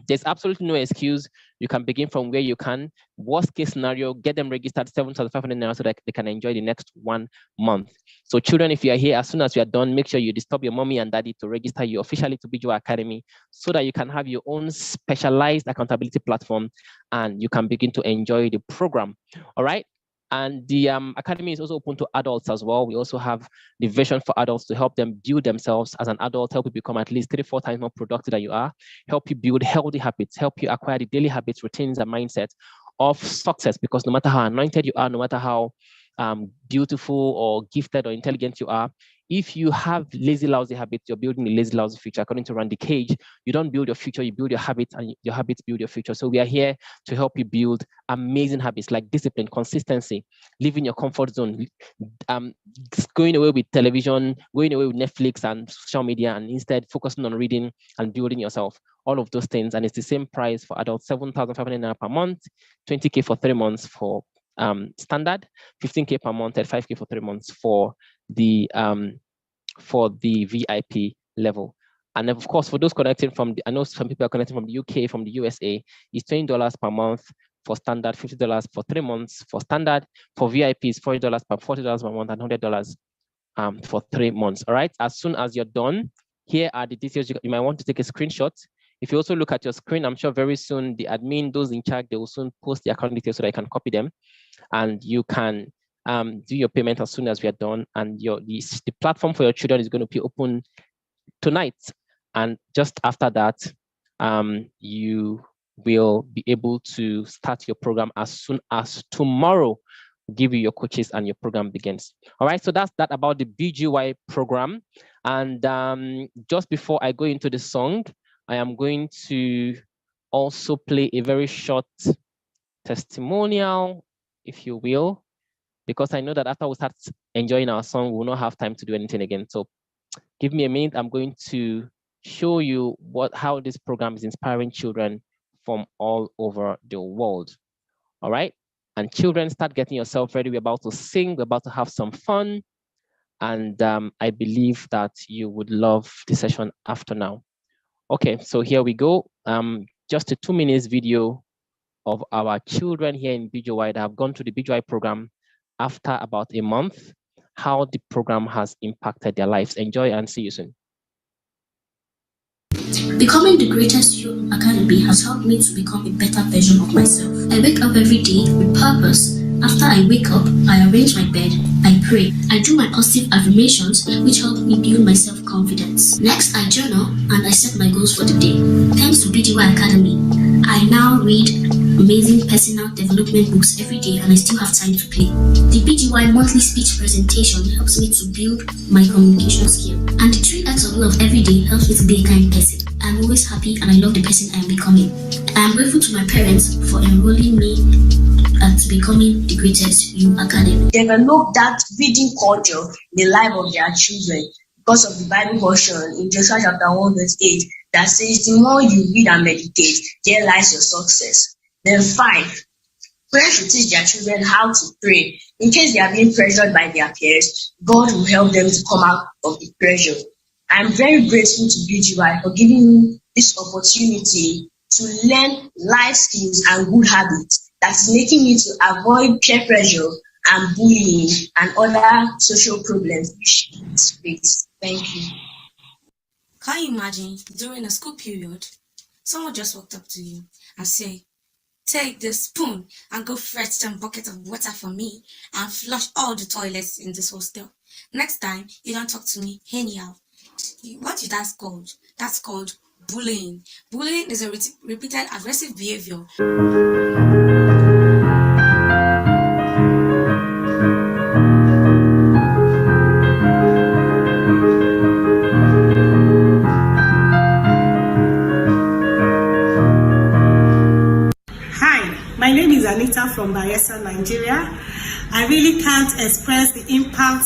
there's absolutely no excuse. You can begin from where you can. Worst case scenario, get them registered 7,500 naira so that they can enjoy the next 1 month. So children, if you are here, as soon as you are done, make sure you disturb your mommy and daddy to register you officially to BGY Academy so that you can have your own specialized accountability platform and you can begin to enjoy the program. All right. And the academy is also open to adults as well. We also have the vision for adults to help them build themselves as an adult, help you become at least 3-4 times more productive than you are, help you build healthy habits, help you acquire the daily habits, routines, and mindset of success. Because no matter how anointed you are, no matter how beautiful or gifted or intelligent you are, if you have lazy, lousy habits, you're building a lazy, lousy future. According to Randy Cage, you don't build your future, you build your habits, and your habits build your future. So we are here to help you build amazing habits like discipline, consistency, living your comfort zone, going away with television, going away with Netflix and social media, and instead focusing on reading and building yourself. All of those things. And it's the same price for adults, 7,500 naira per month, 20K for 3 months for standard, 15K per month, 35K for 3 months for the VIP level. And of course, for those connecting from I know some people are connecting from the UK, from the USA, it's $20 per month for standard, $50 for 3 months for standard. For VIP is $40 per month and $100 for 3 months. All right. As soon as you're done, here are the details. You might want to take a screenshot. If you also look at your screen, I'm sure very soon the admin, those in charge, they will soon post the account details so that I can copy them, and you can do your payment as soon as we are done. And the platform for your children is going to be open tonight, and just after that, you will be able to start your program as soon as tomorrow. We'll give you your coaches and your program begins. All right, so that's that about the BGY program. And just before I go into the song, I am going to also play a very short testimonial, if you will, because I know that after we start enjoying our song, we will not have time to do anything again. So give me a minute. I'm going to show you how this program is inspiring children from all over the world. All right. And children, start getting yourself ready. We're about to sing. We're about to have some fun. And I believe that you would love the session after now. Okay, so here we go. Just a 2 minutes video of our children here in BGY that have gone through the BGY program after about a month, how the program has impacted their lives. Enjoy and see you soon. Becoming the greatest you academy has helped me to become a better version of myself. I wake up every day with purpose. After I wake up, I arrange my bed, I pray, I do my positive affirmations, which help me build my self-confidence. Next, I journal and I set my goals for the day. Thanks to BGY Academy, I now read amazing personal development books every day and I still have time to play. The BGY monthly speech presentation helps me to build my communication skill. And the 3 acts of love every day helps me to be a kind person. I'm always happy and I love the person I am becoming. I am grateful to my parents for enrolling me at becoming the greatest you academy. Develop that reading culture in the life of their children because of the Bible portion in Joshua chapter 1 verse 8 that says the more you read and meditate, there lies your success. Then 5, parents should teach their children how to pray. In case they are being pressured by their peers, God will help them to come out of the pressure. I'm very grateful to BGY for giving me this opportunity to learn life skills and good habits that's making me to avoid peer pressure and bullying and other social problems we face. Thank you. Can you imagine during a school period, someone just walked up to you and said, "Take the spoon and go fetch some bucket of water for me and flush all the toilets in this hostel. Next time, you don't talk to me anyhow." What is that called? That's called bullying. Bullying is a repeated aggressive behavior. from Bayelsa, Nigeria. I really can't express the impact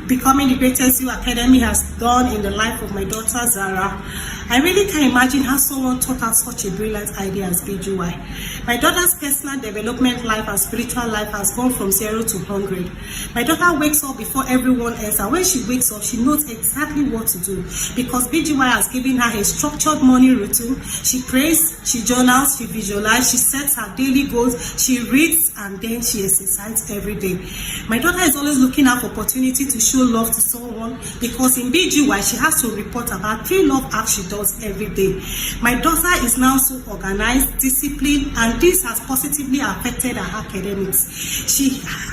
becoming the Greatest You Academy has done in the life of my daughter Zara. I really can't imagine how someone thought out such a brilliant idea as BGY. My daughter's personal development life and spiritual life has gone from 0 to 100. My daughter wakes up before everyone else, and when she wakes up, she knows exactly what to do because BGY has given her a structured morning routine. She prays, she journals, she visualizes, she sets her daily goals, she reads, and then she exercises every day. My daughter is always looking out for opportunity to show love to someone because in BGY she has to report about 3 love acts she does every day. My daughter is now so organized, disciplined, and this has positively affected her academics.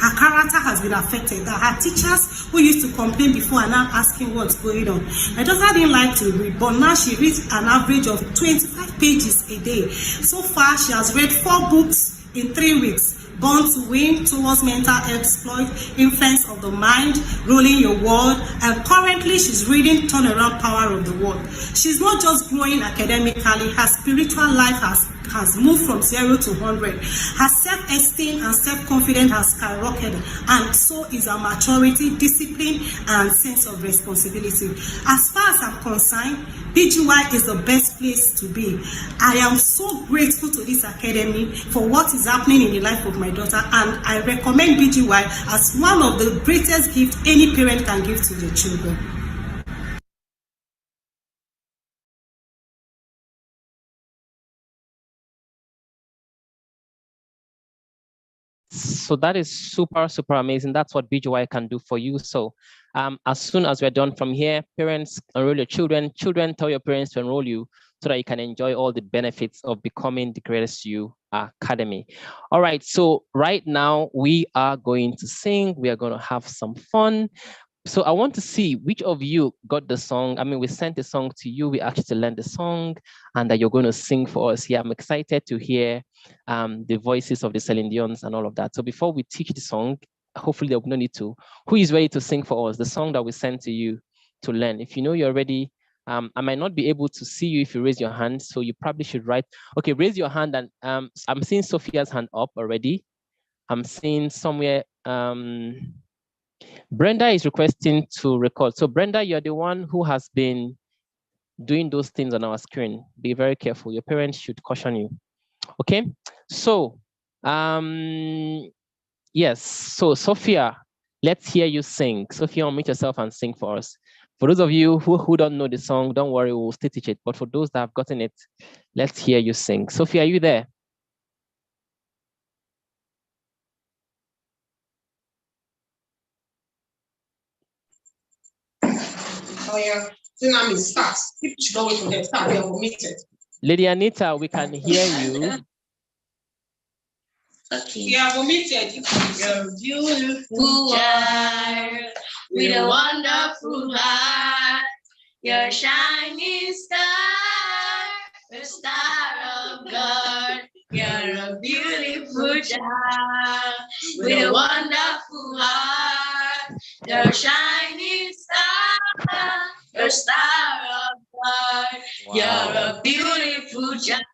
Her character has been affected. Her teachers who used to complain before are now asking what's going on. My daughter didn't like to read, but now she reads an average of 25 pages a day. So far, she has read 4 books in 3 weeks. Born to Win, Towards Mental Exploit, Influence of the Mind, Ruling Your World, and currently she's reading Turnaround Power of the World. She's not just growing academically, her spiritual life has moved from 0 to 100. Her self-esteem and self-confidence has skyrocketed, and so is her maturity, discipline, and sense of responsibility. As far as I'm concerned, BGY is the best place to be. I am so grateful to this academy for what is happening in the life of my daughter, and I recommend BGY as one of the greatest gifts any parent can give to their children. So that is super, super amazing. That's what BGY can do for you. So as soon as we're done from here, parents, enroll your children. Children, tell your parents to enroll you so that you can enjoy all the benefits of becoming the Greatest You Academy. All right, so right now we are going to sing. We are going to have some fun. So I want to see which of you got the song. I mean, we sent the song to you. We asked you to learn the song and that you're going to sing for us here. I'm excited to hear the voices of the Celine Dions and all of that. So before we teach the song, hopefully there will be no need to. Who is ready to sing for us? The song that we sent to you to learn. If you know you're ready, I might not be able to see you if you raise your hand. So you probably should write. Okay, raise your hand. And I'm seeing Sophia's hand up already. I'm seeing somewhere... Brenda is requesting to record. So Brenda, you're the one who has been doing those things on our screen. Be very careful. Your parents should caution you. Okay. So, yes. So Sophia, let's hear you sing. Sophia, unmute yourself and sing for us. For those of you who don't know the song, don't worry, we'll still teach it. But for those that have gotten it, let's hear you sing. Sophia, are you there? Oh yeah, tsunami starts. People should go for them. Start. They are vomited. Lady Anita, we can hear you. Okay. You are vomited. You're beautiful child with a wonderful heart. You're a shining star, the star of God. You're a beautiful child with a wonderful heart. You're a shining star, the star of God. Wow. You're a beautiful child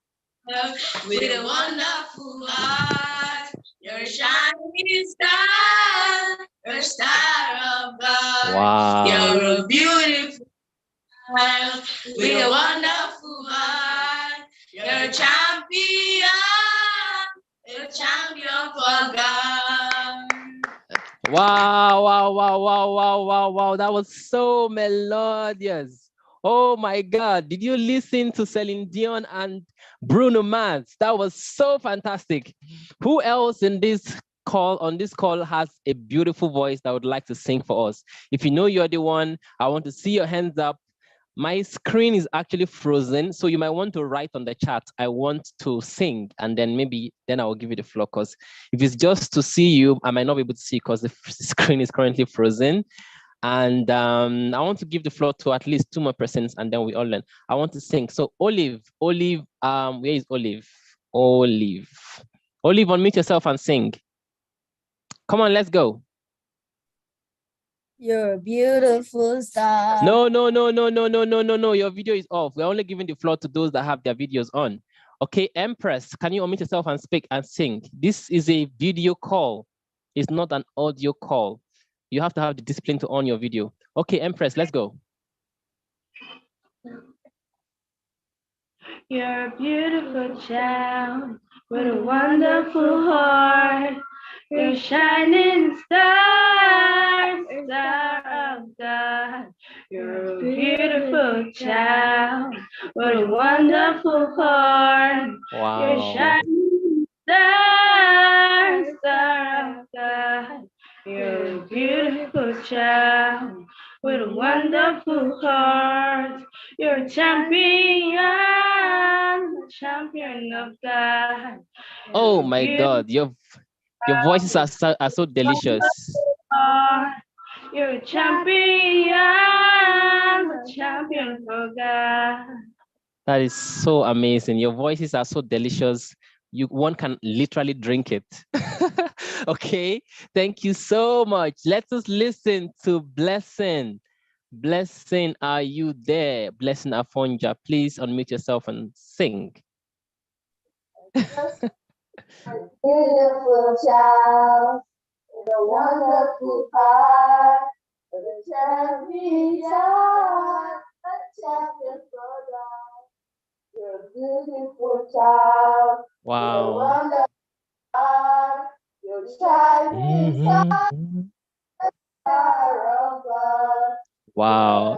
with a wonderful heart. You're a shining star, the star of God. Wow. You're a beautiful child with a wonderful heart. You're a champion for God. Wow, wow, wow, wow, wow, wow, wow. That was so melodious. Oh my God. Did you listen to Celine Dion and Bruno Mars? That was so fantastic. Who else in this on this call has a beautiful voice that would like to sing for us? If you know you're the one, I want to see your hands up. My screen is actually frozen, so you might want to write on the chat, I want to sing, and then I will give you the floor, because if it's just to see you, I might not be able to see because the screen is currently frozen. And I want to give the floor to at least 2 more persons, and then we all learn. I want to sing. So Olive, where is Olive? Olive, unmute yourself and sing. Come on, let's go. You're a beautiful star. No. Your video is off. We're only giving the floor to those that have their videos on. Okay, Empress, can you unmute yourself and speak and sing? This is a video call. It's not an audio call. You have to have the discipline to on your video. Okay, Empress, let's go. You're a beautiful child with a wonderful heart. You're a shining star, star of God. You're a beautiful child with a wonderful heart. Wow. You're a shining star, star of God. You're a beautiful child with a wonderful heart. You're a champion of God. Oh my God, your voices are so delicious. You're a champion for God. That is so amazing. Your voices are so delicious. One can literally drink it. Okay, thank you so much. Let us listen to Blessing. Blessing, are you there? Blessing Afonja, please unmute yourself and sing. Beautiful child, with a wonderful heart, with a champion for God. You're a beautiful child. Wow. With a wonderful heart, you're shining star of God. Wow.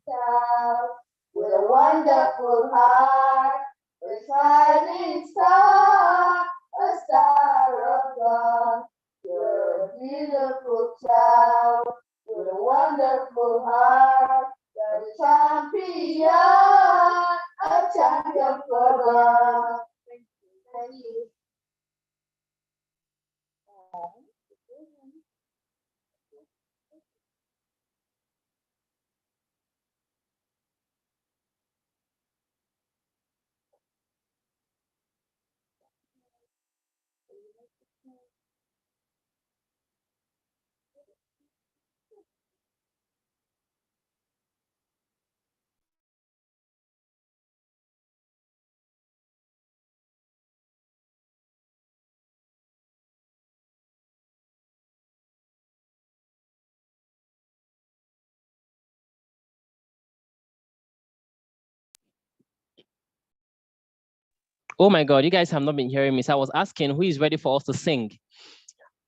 Child, with a wonderful heart, a shining star, a star of God. You're a beautiful child with a wonderful heart. You're a champion for God. Thank you. Oh my God, you guys have not been hearing me. So I was asking who is ready for us to sing.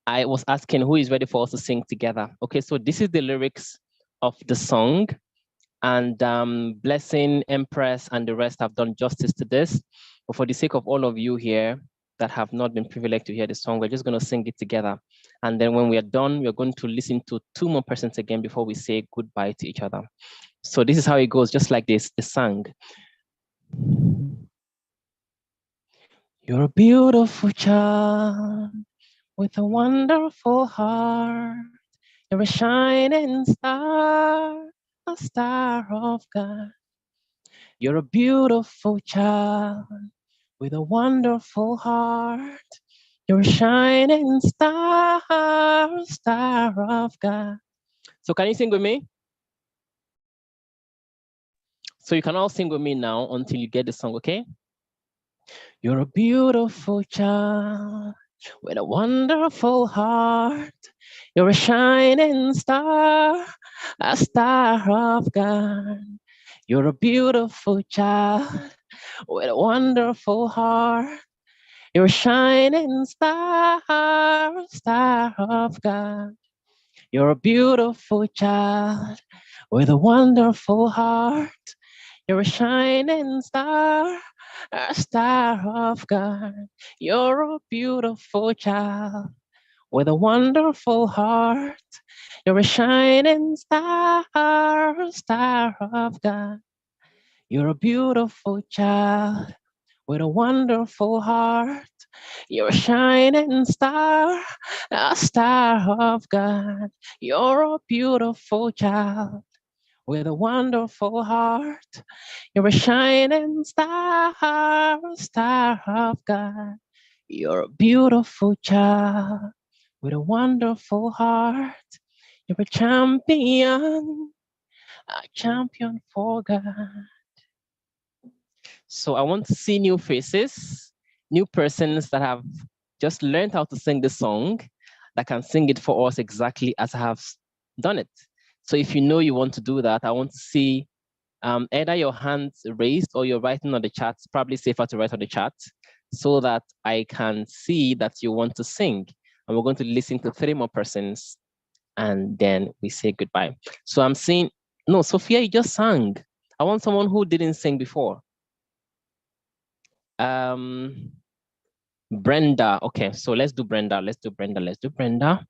I was asking who is ready for us to sing together. Okay, so this is the lyrics of the song, and Blessing, Empress, and the rest have done justice to this. But for the sake of all of you here that have not been privileged to hear the song, we're just going to sing it together. And then when we are done, we're going to listen to 2 more persons again before we say goodbye to each other. So this is how it goes, just like this, the song. You're a beautiful child with a wonderful heart. You're a shining star, a star of God. You're a beautiful child with a wonderful heart. You're a shining star, a star of God. So can you sing with me? So you can all sing with me now until you get the song, okay? You're a beautiful child with a wonderful heart. You're a shining star, a star of God. You're a beautiful child with a wonderful heart. You're a shining star, a star of God. You're a beautiful child with a wonderful heart. You're a shining star, a star of God. You're a beautiful child with a wonderful heart. You're a shining star, a star of God. You're a beautiful child with a wonderful heart. You're a shining star, a star of God. You're a beautiful child with a wonderful heart. You're a shining star, a star of God. You're a beautiful child with a wonderful heart. You're a champion for God. So I want to see new faces, new persons that have just learned how to sing the song, that can sing it for us exactly as I have done it. So if you know you want to do that, I want to see either your hands raised or you're writing on the chat. It's probably safer to write on the chat so that I can see that you want to sing. And we're going to listen to 3 more persons and then we say goodbye. So I'm seeing, no, Sophia, you just sang. I want someone who didn't sing before. Brenda. Okay, so let's do Brenda. Let's do Brenda. Let's do Brenda.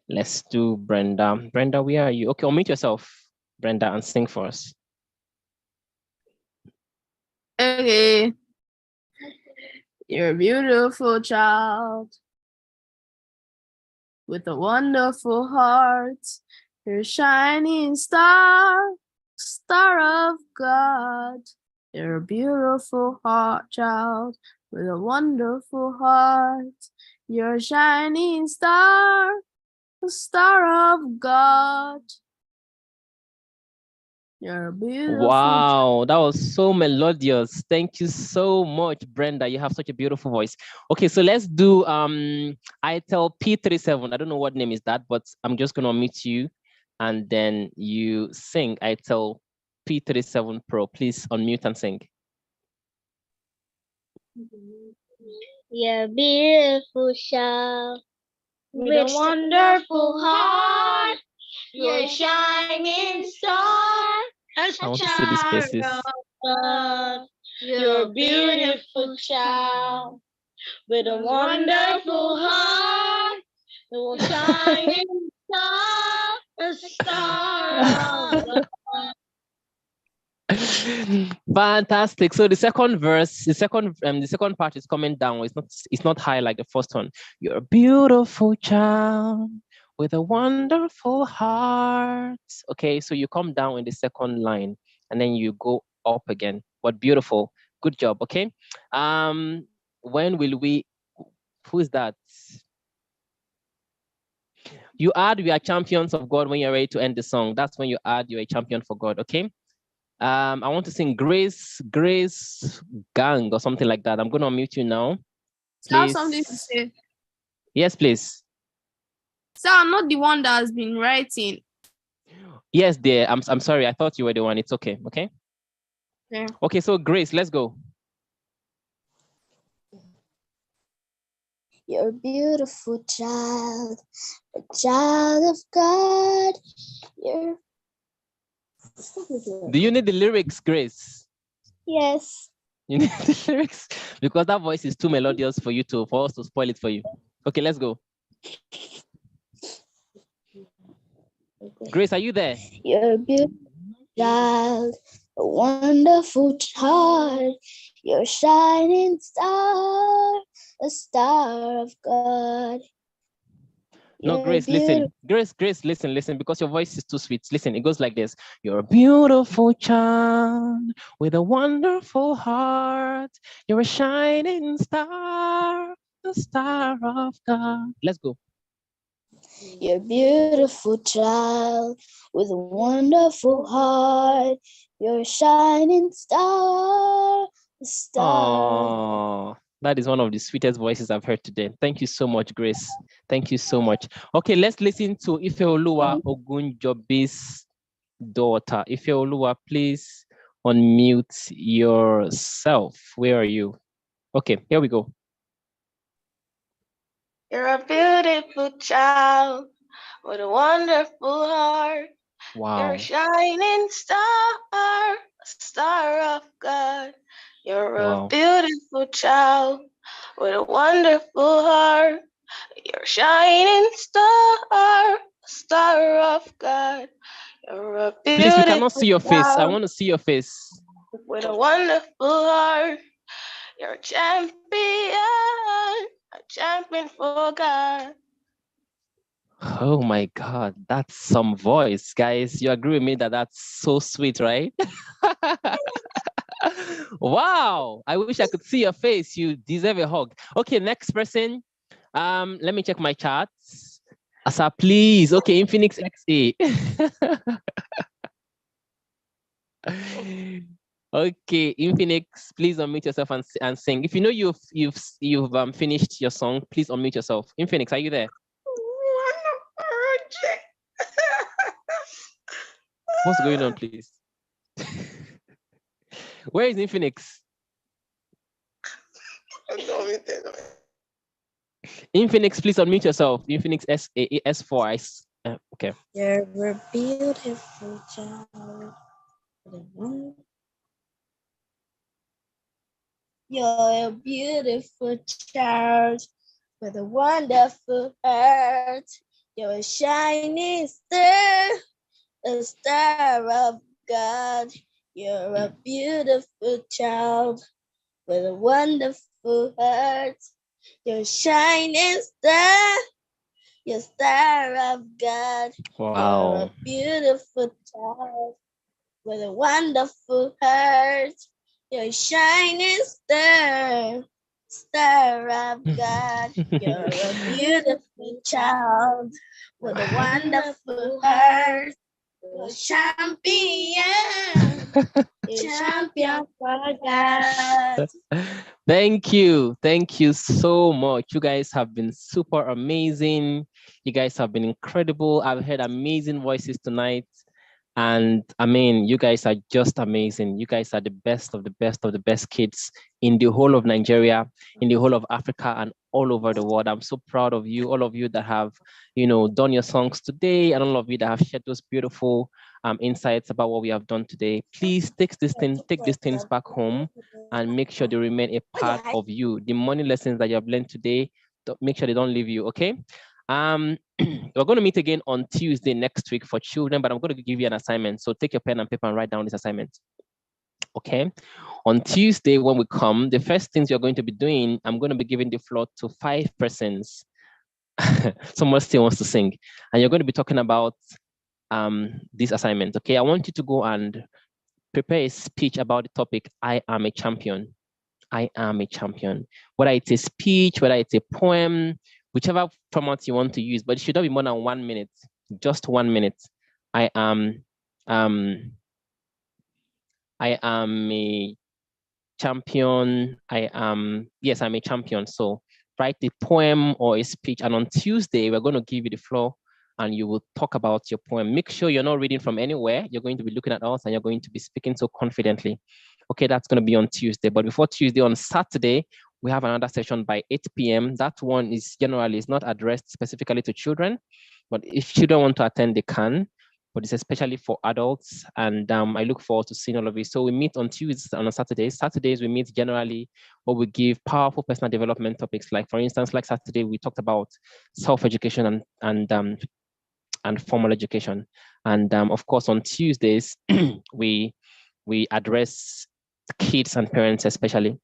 Let's do Brenda. Brenda, where are you? Okay, unmute yourself, Brenda, and sing for us. Okay. You're a beautiful child with a wonderful heart. You're a shining star, star of God. You're a beautiful heart child with a wonderful heart. You're a shining star, a star of God. You're a beautiful Wow, that was so melodious. Thank you so much, Brenda. You have such a beautiful voice. Okay, so let's do ITEL P37. I don't know what name is that, but I'm just gonna meet you and then you sing ITEL P37 Pro. Please unmute and sing. You're a beautiful child with a wonderful heart. You're a shining star, a I want to see these faces. child of God. You're a beautiful child with a wonderful heart. You're a shining star, a star of God. Fantastic. So the second verse, the second part is coming down. It's not high like the first one. You're a beautiful child with a wonderful heart. Okay, so you come down in the second line and then you go up again. But beautiful. Good job. Okay. When will we? Who is that? You add "We are champions of God" when you're ready to end the song. That's when you add "You're a champion for God." Okay. I want to sing Grace Gang or something like that. I'm going to unmute you now. I have something to say. Yes, please. So I'm not the one that has been writing. Yes, dear. I'm sorry. I thought you were the one. It's okay. Okay. Yeah. Okay. So Grace, let's go. You're a beautiful child, a child of God. Do you need the lyrics, Grace? Yes. You need the lyrics because that voice is too melodious for us to spoil it for you. Okay, let's go. Grace, are you there? You're a beautiful child, a wonderful heart. You're a shining star, a star of God. No, Grace, listen. Grace, listen, because your voice is too sweet. Listen, it goes like this. You're a beautiful child with a wonderful heart. You're a shining star, the star of God. Let's go. You're a beautiful child with a wonderful heart. You're a shining star, a star. Oh, that is one of the sweetest voices I've heard today. Thank you so much, Grace. Thank you so much. Okay, let's listen to Ifeoluwa Ogunjobi's daughter. Ifeoluwa, please unmute yourself. Where are you? Okay, here we go. You're a beautiful child with a wonderful heart. Wow. You're a shining star, a star of God. You're a beautiful child with a wonderful heart. You're a shining star, a star of God. You're a beautiful Please, we cannot see your face. I child want to see your face. with a wonderful heart. You're a champion for God. Oh my God, that's some voice, guys. You agree with me that that's so sweet, right? Wow, I wish I could see your face. You deserve a hug. Okay, next person. Let me check my charts. Asa, please. Okay, Infinix XA. Okay, Infinix, please unmute yourself and sing. If you know you've finished your song, please unmute yourself. Infinix, are you there? What's going on, please? Where is Infinix? Infinix, please unmute yourself. Infinix S4. Okay. You're a beautiful child. You're a beautiful child with a wonderful heart. You're a shining star, a star of God. You're a beautiful child with a wonderful heart. You're a shining star, you're a star of God. Wow. You're a beautiful child with a wonderful heart. You're a shining star, star of God. You're a beautiful child with a wonderful heart. You're a champion, champion for God. Thank you so much. You guys have been super amazing. You guys have been incredible. I've heard amazing voices tonight. And I mean, you guys are just amazing. You guys are the best of the best of the best kids in the whole of Nigeria, in the whole of Africa, and all over the world. I'm so proud of you, all of you that have, done your songs today, and all of you that have shared those beautiful insights about what we have done today. Please take these things back home and make sure they remain a part of you. The money lessons that you have learned today, make sure they don't leave you, okay? We're going to meet again on Tuesday next week for children, but I'm going to give you an assignment. So take your pen and paper and write down this assignment. Okay. On Tuesday, when we come, the first things you're going to be doing, I'm going to be giving the floor to 5 persons. Someone still wants to sing. And you're going to be talking about this assignment. Okay. I want you to go and prepare a speech about the topic, I am a champion. I am a champion. Whether it's a speech, whether it's a poem, whichever format you want to use, but it should not be more than 1 minute, just 1 minute. I am a champion. I'm a champion. So write a poem or a speech. And on Tuesday, we're going to give you the floor and you will talk about your poem. Make sure you're not reading from anywhere. You're going to be looking at us and you're going to be speaking so confidently. Okay, that's going to be on Tuesday. But before Tuesday, on Saturday, we have another session by 8 p.m. That one is generally not addressed specifically to children, but if children want to attend, they can, but it's especially for adults. And I look forward to seeing all of you. So we meet on Tuesdays and on Saturdays. Saturdays, we meet generally where we give powerful personal development topics. Like for instance, like Saturday, we talked about self-education and formal education. And of course, on Tuesdays, we address kids and parents especially.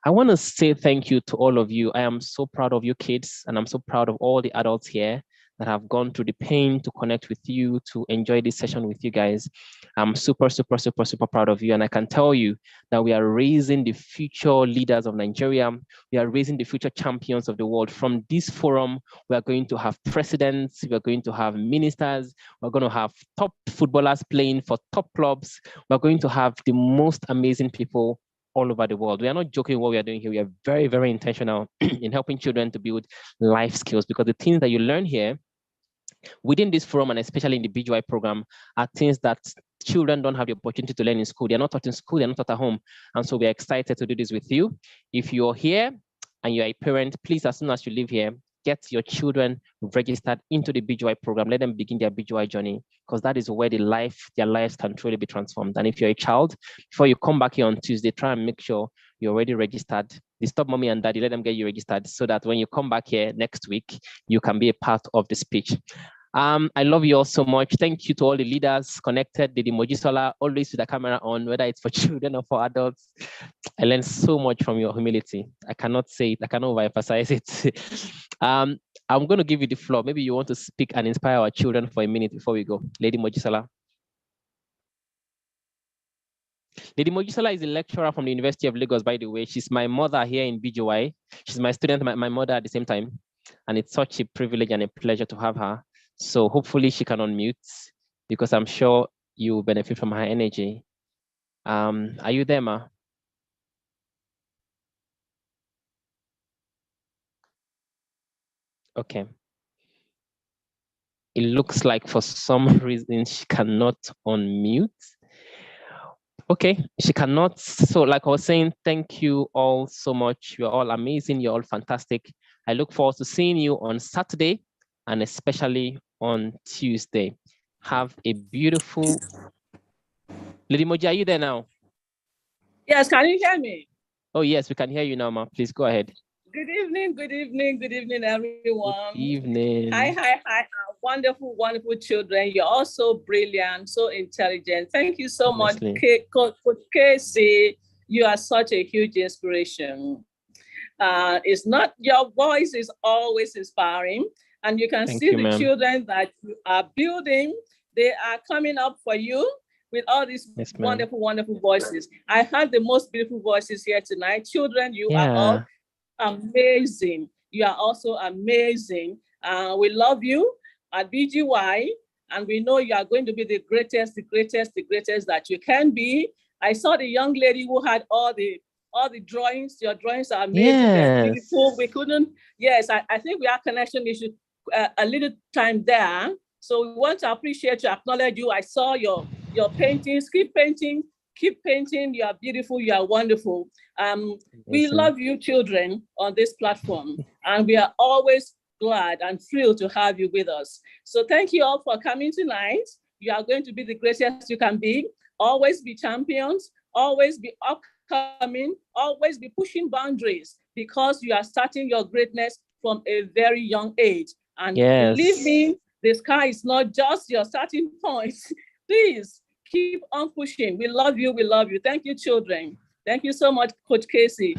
I want to say thank you to all of you. I am so proud of you kids, and I'm so proud of all the adults here that have gone through the pain to connect with you, to enjoy this session with you guys. I'm super, super, super, super proud of you. And I can tell you that we are raising the future leaders of Nigeria. We are raising the future champions of the world. From this forum, we are going to have presidents, we are going to have ministers, we're going to have top footballers playing for top clubs. We're going to have the most amazing people all over the world. We are not joking what we are doing here. We are very, very intentional in helping children to build life skills, because the things that you learn here within this forum, and especially in the BGY program, are things that children don't have the opportunity to learn in school. They're not taught in school, they're not taught at home. And so we're excited to do this with you. If you're here and you're a parent, please, as soon as you leave here, get your children registered into the BGY program. Let them begin their BGY journey, because that is where their lives can truly be transformed. And if you're a child, before you come back here on Tuesday, try and make sure you're already registered. Disturb mommy and daddy, let them get you registered, so that when you come back here next week, you can be a part of the speech. I love you all so much. Thank you to all the leaders connected, Didi Mojisola, always with the camera on, whether it's for children or for adults. I learned so much from your humility. I cannot say it, I cannot overemphasize it. I'm going to give you the floor. Maybe you want to speak and inspire our children for a minute before we go. Lady Mojisola. Lady Mojisola is a lecturer from the University of Lagos, by the way. She's my mother here in BGY. She's my student, my mother at the same time. And it's such a privilege and a pleasure to have her. So hopefully she can unmute, because I'm sure you will benefit from her energy. Are you there, Ma? Okay. It looks like for some reason she cannot unmute. Okay, she cannot. So like I was saying, thank you all so much. You're all amazing. You're all fantastic. I look forward to seeing you on Saturday and especially on Tuesday. Have a beautiful... Lady Moji, are you there now? Yes, can you hear me? Oh, yes, we can hear you now, Ma. Please go ahead. Good evening, everyone. Good evening. Hi. Wonderful, wonderful children. You're all so brilliant, so intelligent. Thank you so much, Coach Casey. You are such a huge inspiration. It's not, your voice is always inspiring. And you can see the children that you are building. They are coming up for you with all these wonderful, wonderful voices. I heard the most beautiful voices here tonight. Children, you are all amazing. You are also amazing. We love you at BGY, and we know you are going to be the greatest that you can be. I saw the young lady who had all the drawings. Your drawings are amazing. They're beautiful. We couldn't. Yes, I think we have connection issue a little time there. So we want to appreciate you, acknowledge you. I saw your paintings. Keep painting. You are beautiful. You are wonderful. We love you, children, on this platform, and we are always glad and thrilled to have you with us. So thank you all for coming tonight. You are going to be the greatest you can be. Always be champions. Always be upcoming. Always be pushing boundaries, because you are starting your greatness from a very young age. And believe me, the sky is not just your starting point. Please keep on pushing. We love you. We love you. Thank you, children. Thank you so much, Coach Casey.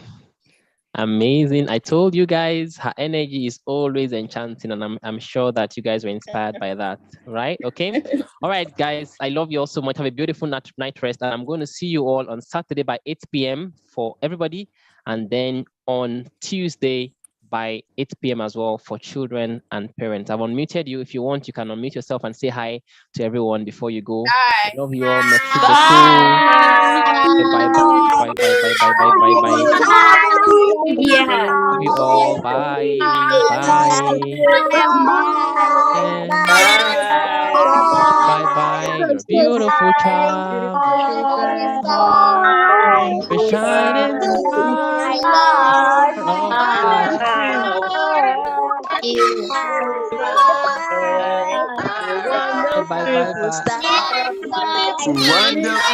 Amazing. I told you guys, her energy is always enchanting, and I'm sure that you guys were inspired by that, right? Okay. All right, guys, I love you all so much. Have a beautiful night rest, and I'm going to see you all on Saturday by 8 p.m. for everybody, and then on Tuesday by 8 p.m. as well for children and parents. I've unmuted you. If you want, you can unmute yourself and say hi to everyone before you go. Bye. I love you all. Merci beaucoup. Bye. Love you all. Bye. Bye. You're a beautiful child. You're shining Wonderful.